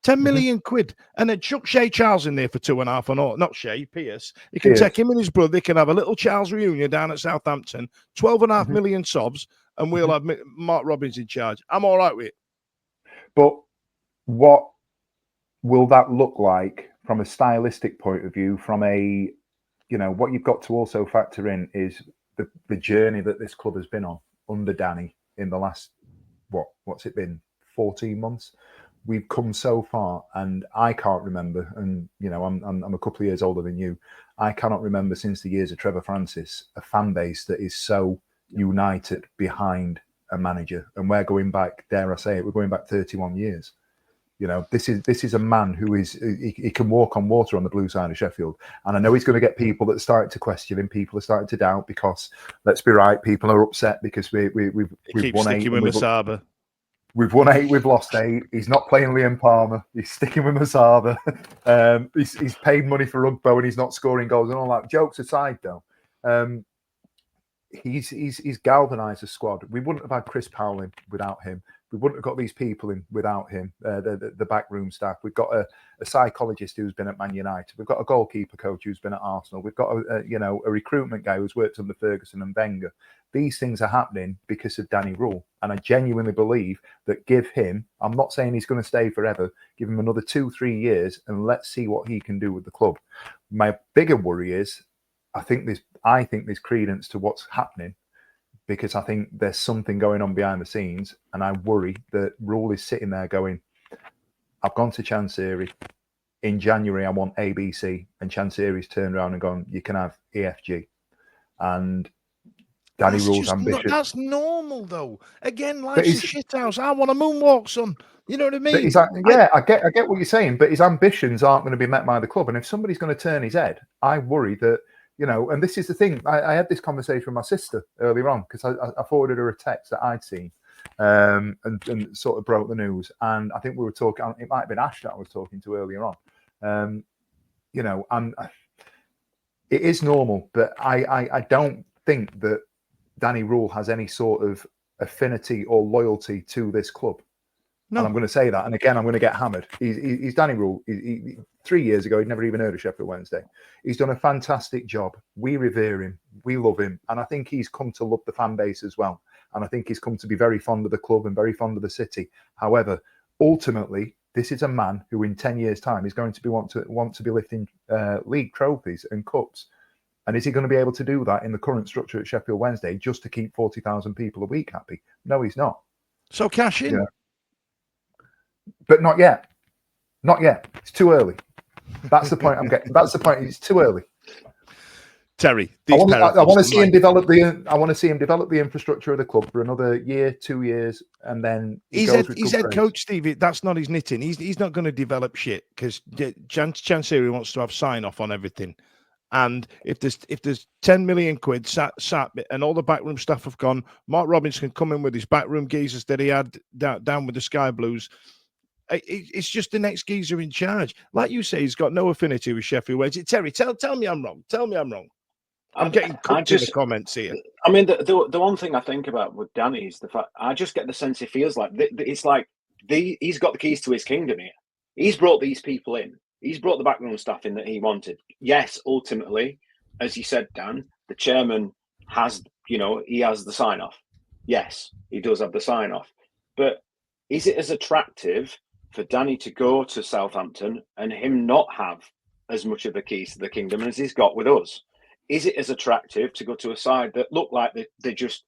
10 million quid, and then chuck Shay Charles in there for 2.5 and all. Not Shay, Pierce. He can take him and his brother. They can have a little Charles reunion down at Southampton. 12.5 million sobs, and we'll have Mark Robins in charge. I'm all right with it. But what will that look like from a stylistic point of view? From a, what you've got to also factor in is the journey that this club has been on under Danny in the last, what's it been, 14 months? we've come so far, and I can't remember. And you know, I'm a couple of years older than you. I cannot remember since the years of Trevor Francis a fan base that is so united behind a manager. And we're going back, dare I say it, we're going back 31 years. You know, this is a man who is he can walk on water on the blue side of Sheffield, and I know he's going to get people that start to question him. People are starting to doubt because, let's be right, people are upset because we've won 8. We've won 8, we've lost 8. He's not playing Liam Palmer. He's sticking with Masaba. He's paid money for Rugbo and he's not scoring goals and all that. Jokes aside, though, he's galvanised the squad. We wouldn't have had Chris Powell in without him. We wouldn't have got these people in without him, the backroom staff. We've got a psychologist who's been at Man United. We've got a goalkeeper coach who's been at Arsenal. We've got a recruitment guy who's worked under Ferguson and Wenger. These things are happening because of Danny Rohl. And I genuinely believe that give him, I'm not saying he's going to stay forever, give him another 2-3 years and let's see what he can do with the club. My bigger worry is, I think there's credence to what's happening, because I think there's something going on behind the scenes, and I worry that Rohl is sitting there going, I've gone to Chancery. In January, I want ABC, and Chancery's turned around and gone, you can have EFG. And Danny Rohl's ambition. That's normal, though. Again, life's a shithouse. I want a moonwalk, son. You know what I mean? I get what you're saying, but his ambitions aren't going to be met by the club. And if somebody's going to turn his head, I worry that, you know, and this is the thing. I had this conversation with my sister earlier on because I forwarded her a text that I'd seen and sort of broke the news. And I think we were talking, it might have been Ash that I was talking to earlier on. You know, it is normal, but I don't think that Danny Rohl has any sort of affinity or loyalty to this club. No. And I'm going to say that. And again, I'm going to get hammered. He's Danny Rohl. 3 years ago, he'd never even heard of Sheffield Wednesday. He's done a fantastic job. We revere him. We love him. And I think he's come to love the fan base as well. And I think he's come to be very fond of the club and very fond of the city. However, ultimately, this is a man who in 10 years' time is going to be want to be lifting league trophies and cups. And is he going to be able to do that in the current structure at Sheffield Wednesday just to keep 40,000 people a week happy? No, he's not. So cash in. Yeah. But not yet. Not yet. It's too early. That's the point I'm getting. That's the point. It's too early. Terry, I want to see him develop the infrastructure of the club for another year, 2 years, and then he's head coach, Stevie. That's not his knitting. He's not going to develop shit because Chancery wants to have sign off on everything. And if there's 10 million quid sat and all the backroom staff have gone, Mark Robbins can come in with his backroom geezers that he had down with the Sky Blues. It's just the next geezer in charge. Like you say, he's got no affinity with Sheffield Wednesday. Terry, tell me I'm wrong. Tell me I'm wrong. I'm getting cooked in the comments here. I mean, the one thing I think about with Danny is the fact I just get the sense he feels like it's like he's got the keys to his kingdom here. He's brought these people in. He's brought the backroom staff in that he wanted. Yes, ultimately, as you said, Dan, the chairman has, he has the sign off. Yes, he does have the sign off. But is it as attractive for Danny to go to Southampton and him not have as much of the keys to the kingdom as he's got with us? Is it as attractive to go to a side that look like they're just,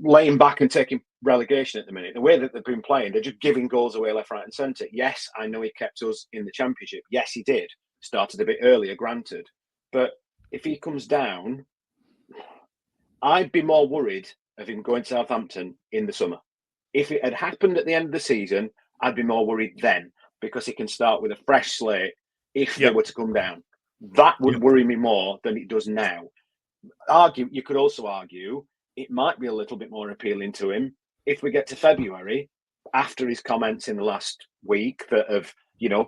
laying back and taking relegation at the minute? The way that they've been playing, they're just giving goals away left, right and centre. Yes, I know he kept us in the Championship. Yes, he did. Started a bit earlier, granted. But if he comes down, I'd be more worried of him going to Southampton in the summer. If it had happened at the end of the season, I'd be more worried then, because he can start with a fresh slate if they were to come down. That would worry me more than it does now. You could also argue it might be a little bit more appealing to him if we get to February, after his comments in the last week that have,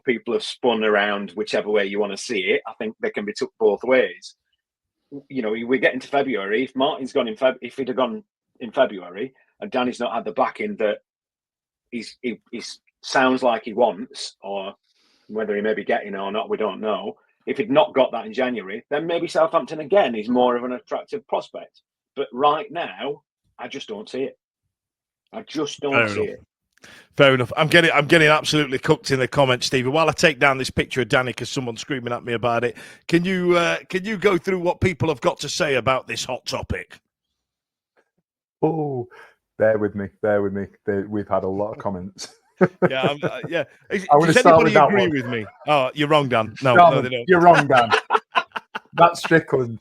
people have spun around whichever way you want to see it. I think they can be took both ways. We get into February. If Martin's gone if he'd have gone in February and Danny's not had the backing that he sounds like he wants, or whether he may be getting or not, we don't know. If he'd not got that in January, then maybe Southampton again is more of an attractive prospect. But right now, I just don't see it. I just don't see it. Fair enough. I'm getting absolutely cooked in the comments, Stevie. While I take down this picture of Danny because someone's screaming at me about it, can you go through what people have got to say about this hot topic? Oh, Bear with me. We've had a lot of comments. Yeah. Does anybody agree with me? Oh, you're wrong, Dan. No, they don't. You're wrong, Dan. That's Strickland.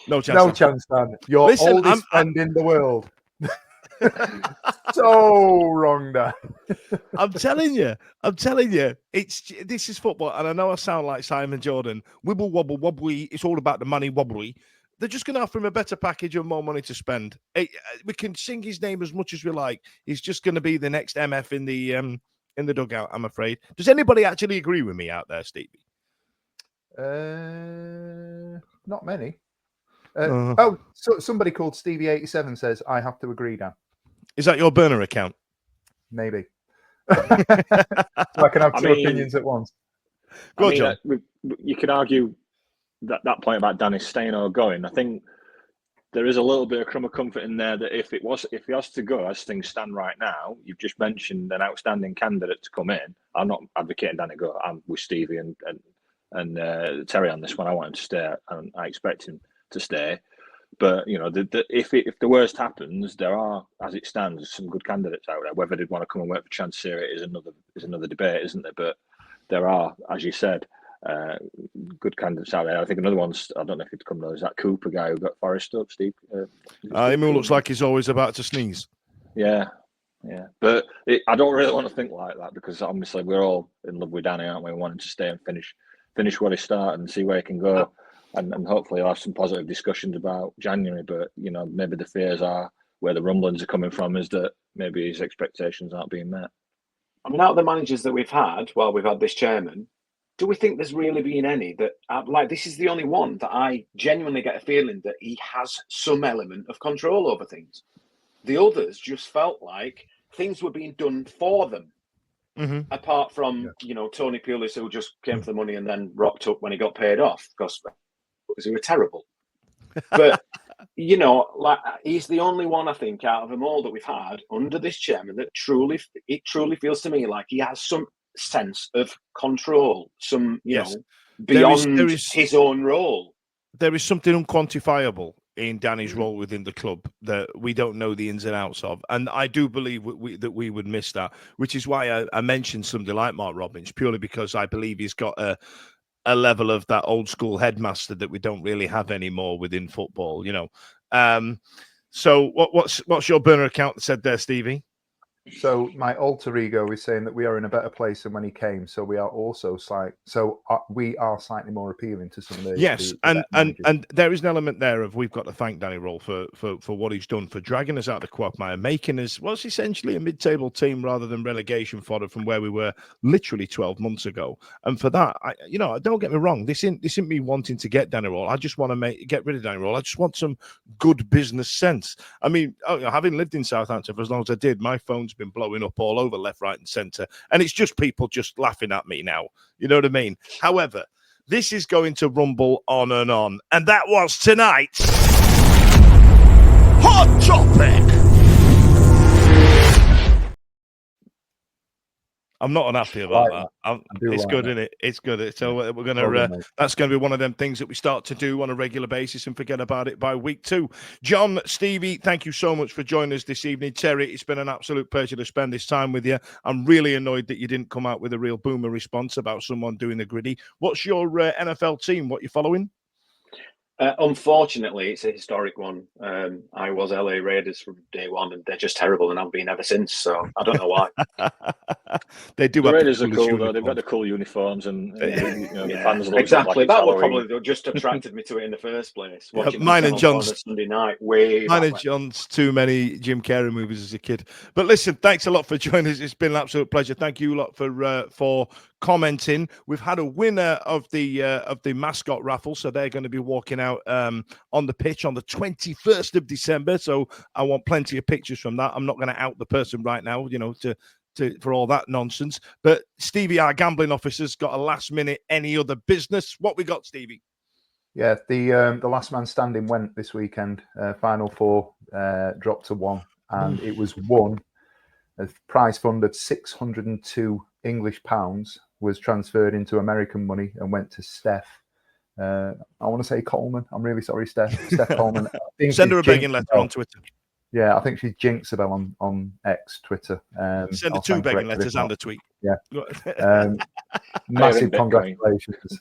No chance. No chance, Dan. Your oldest friend in the world. So wrong, Dan. I'm telling you. This is football, and I know I sound like Simon Jordan. Wibble wobble wobbly. It's all about the money wobbly. They're just going to offer him a better package and more money to spend. We can sing his name as much as we like. He's just going to be the next MF in the dugout, I'm afraid. Does anybody actually agree with me out there, Stevie? Not many. So somebody called Stevie87 says, I have to agree, Dan. Is that your burner account? Maybe. So I can have two opinions at once. Go on, John. You could argue that point about Danny staying or going. I think there is a little bit of crumb of comfort in there that if he has to go as things stand right now, you've just mentioned an outstanding candidate to come in. I'm not advocating Danny go. I'm with Stevie and Terry on this one. I want him to stay, and I expect him to stay. But if the worst happens, there are, as it stands, some good candidates out there. Whether they'd want to come and work for Chancery is another debate, isn't there? But there are, as you said, good candidates out there. I think another one's, I don't know if it'd come, is that Cooper guy who got Forest up, Steve? Him who looks like he's always about to sneeze. Yeah. But I don't really want to think like that, because obviously we're all in love with Danny, aren't we? Wanting to stay and finish what he started and see where he can go. And hopefully he'll have some positive discussions about January. But, maybe the fears are, where the rumblings are coming from, is that maybe his expectations aren't being met. I mean, out of the managers that we've had while we've had this chairman, do we think there's really been any that, this is the only one that I genuinely get a feeling that he has some element of control over things. The others just felt like things were being done for them. Mm-hmm. Apart from, Tony Pulis, who just came for the money and then rocked up when he got paid off because he was terrible. But, he's the only one, I think, out of them all that we've had under this chairman that truly feels to me like he has some sense of control, beyond his own role. There is something unquantifiable in Danny's role within the club that we don't know the ins and outs of, and I do believe that we would miss that, which is why I mentioned somebody like Mark Robbins, purely because I believe he's got a level of that old school headmaster that we don't really have anymore within football, So what's your burner account said there, Stevie? So my alter ego is saying that we are in a better place than when he came. So we are also we are slightly more appealing to some of the and there is an element there of we've got to thank Danny Rohl for what he's done for dragging us out of the quagmire, making us essentially a mid-table team rather than relegation fodder from where we were literally 12 months ago. And for that, don't get me wrong, this isn't me wanting to get Danny Rohl. I just want to get rid of Danny Rohl. I just want some good business sense. I mean, having lived in Southampton for as long as I did, my phone's been blowing up all over left, right, and centre, and it's just people just laughing at me now. You know what I mean? However, this is going to rumble on, and that was tonight's Hot Topic. I'm not unhappy about that. It's good, isn't it? It's good. So we're going to. That's going to be one of them things that we start to do on a regular basis and forget about it by week 2. John, Stevie, thank you so much for joining us this evening. Terry, it's been an absolute pleasure to spend this time with you. I'm really annoyed that you didn't come out with a real boomer response about someone doing the gritty. What's your NFL team? What you following? Unfortunately, it's a historic one. I was LA Raiders from day one, and they're just terrible, and I've been ever since. So I don't know why. They do. The Raiders are cool, though. They've got the cool uniforms, and the fans love exactly. Like that would probably just attracted me to it in the first place. Mine and John's on Sunday night. Mine and John's too many Jim Carrey movies as a kid. But listen, thanks a lot for joining us. It's been an absolute pleasure. Thank you a lot for commenting. We've had a winner of the mascot raffle, so they're going to be walking out on the pitch on the 21st of December. So I want plenty of pictures from that. I'm not going to out the person right now, for all that nonsense. But Stevie, our gambling officer's got a last minute any other business. What we got, Stevie? Yeah, the last man standing went this weekend. Final 4 dropped to 1, and it was won. A prize fund of 602 English pounds was transferred into American money and went to Steph. I want to say Coleman. I'm really sorry, Steph. Steph Coleman. Send her a begging letter on Twitter. Yeah, I think she's Jinxabel on X, Twitter. Send her I'll 2 begging letters and a tweet. Yeah. Massive congratulations.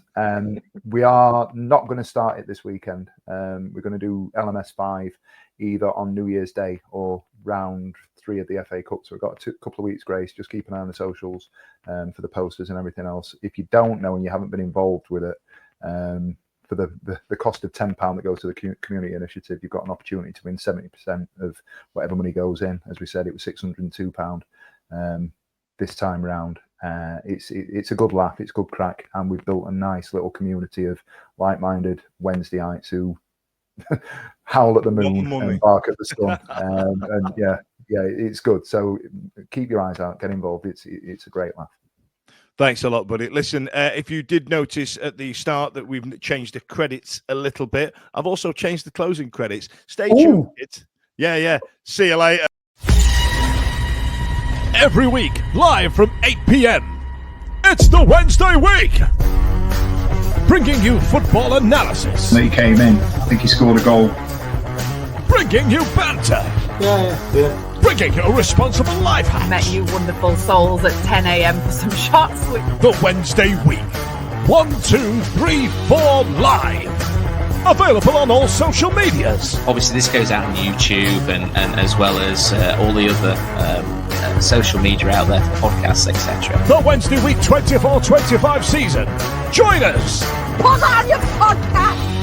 We are not going to start it this weekend. We're going to do LMS 5 either on New Year's Day or round 3 of the FA Cup. So we've got a couple of weeks grace. Just keep an eye on the socials for the posters and everything else. If you don't know and you haven't been involved with it, for the cost of £10 that goes to the community initiative, you've got an opportunity to win 70% of whatever money goes in. As we said, it was £602 this time round. It's a good laugh, it's good crack, and we've built a nice little community of like-minded Wednesdayites who howl at the moon and bark at the sun. And yeah, it's good. So keep your eyes out, get involved. It's a great laugh. Thanks a lot, buddy. Listen, if you did notice at the start that we've changed the credits a little bit, I've also changed the closing credits. Stay tuned. Yeah. See you later. Every week, live from 8 p.m. It's the Wednesday Week. Bringing you football analysis. He came in. I think he scored a goal. Bringing you banter. Yeah. Bringing you responsible life hacks. Met you wonderful souls at 10 a.m. for some shots. The Wednesday Week. 1, 2, 3, 4 live. Available on all social medias. Obviously, this goes out on YouTube and as well as all the other social media out there for podcasts, etc. The Wednesday Week 24-25 season. Join us. Put on your podcast.